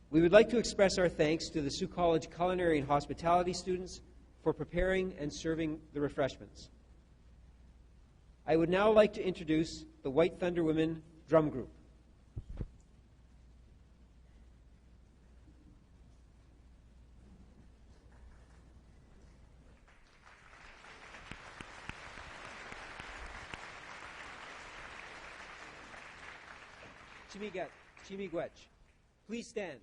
We would like to express our thanks to the Sault College Culinary and Hospitality students for preparing and serving the refreshments. I would now like to introduce the White Thunder Women Drum Group. Chimigwech, please stand.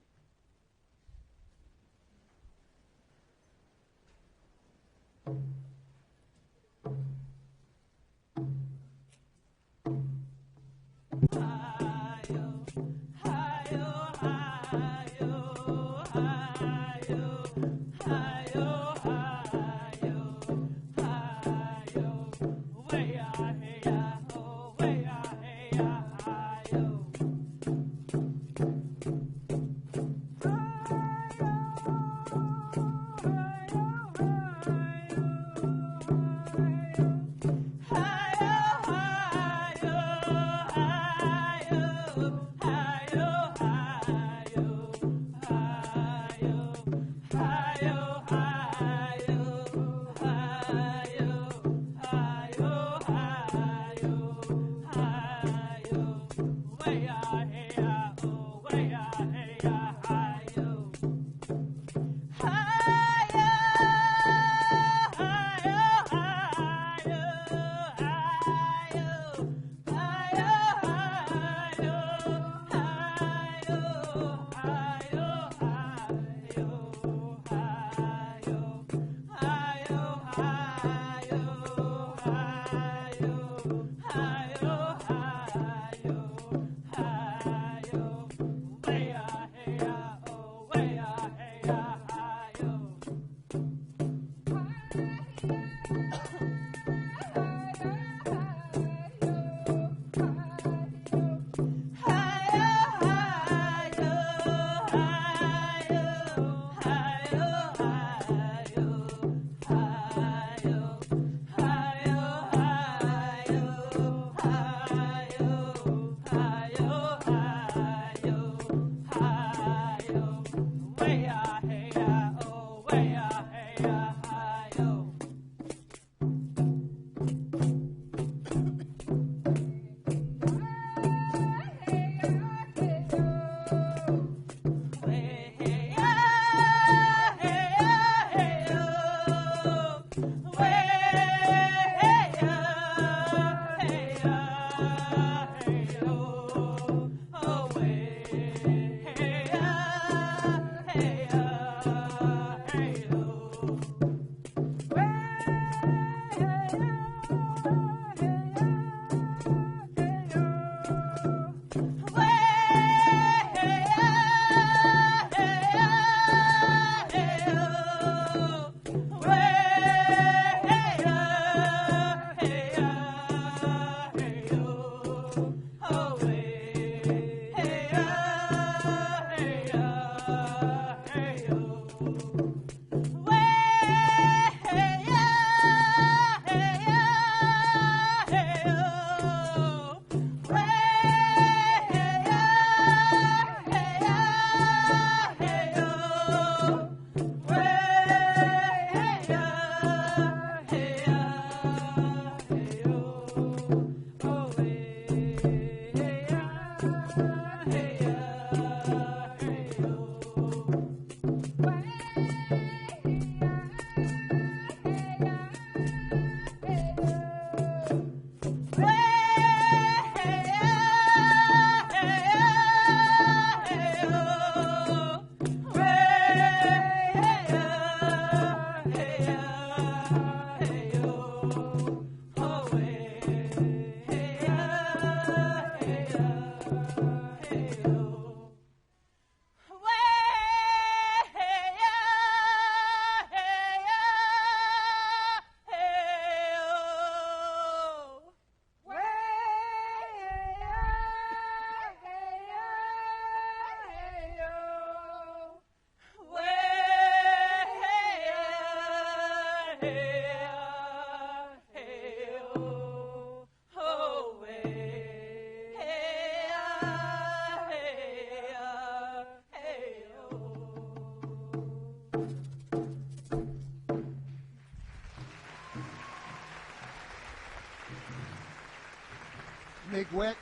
Miigwech,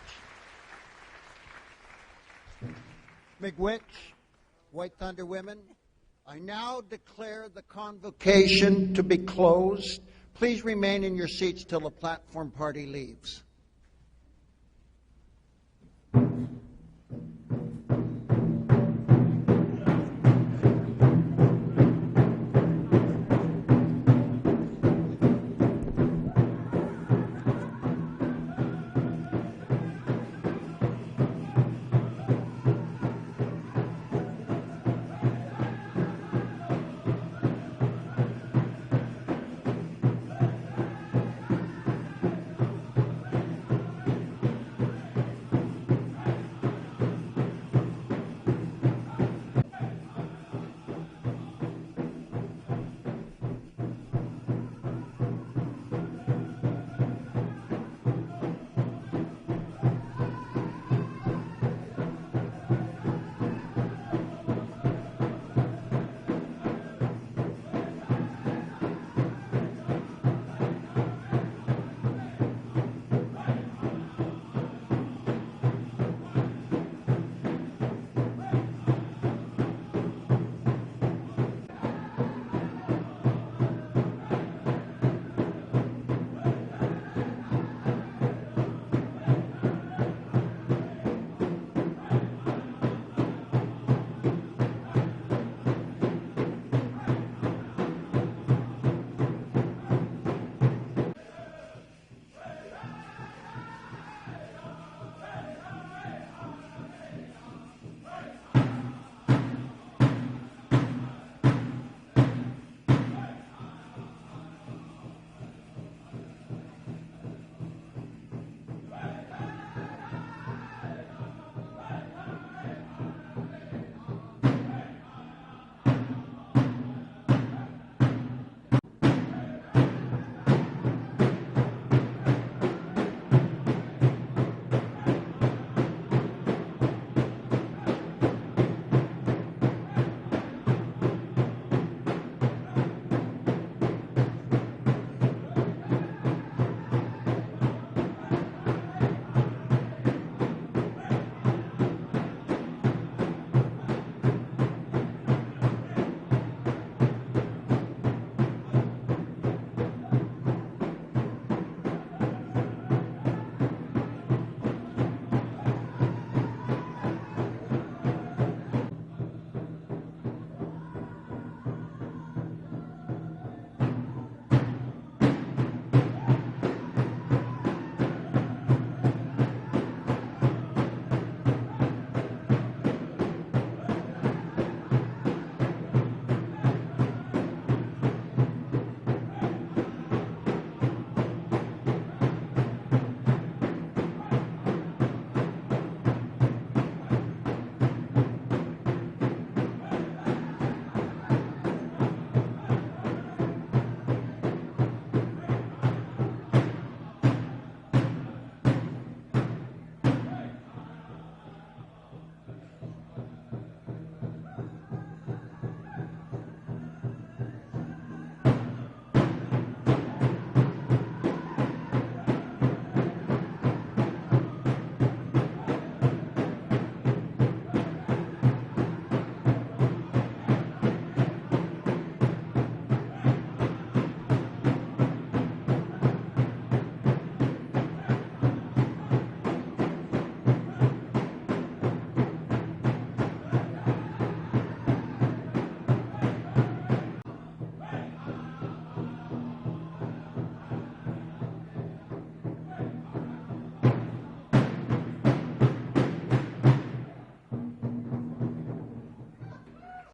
White Thunder Women, I now declare the convocation to be closed. Please remain in your seats till the platform party leaves.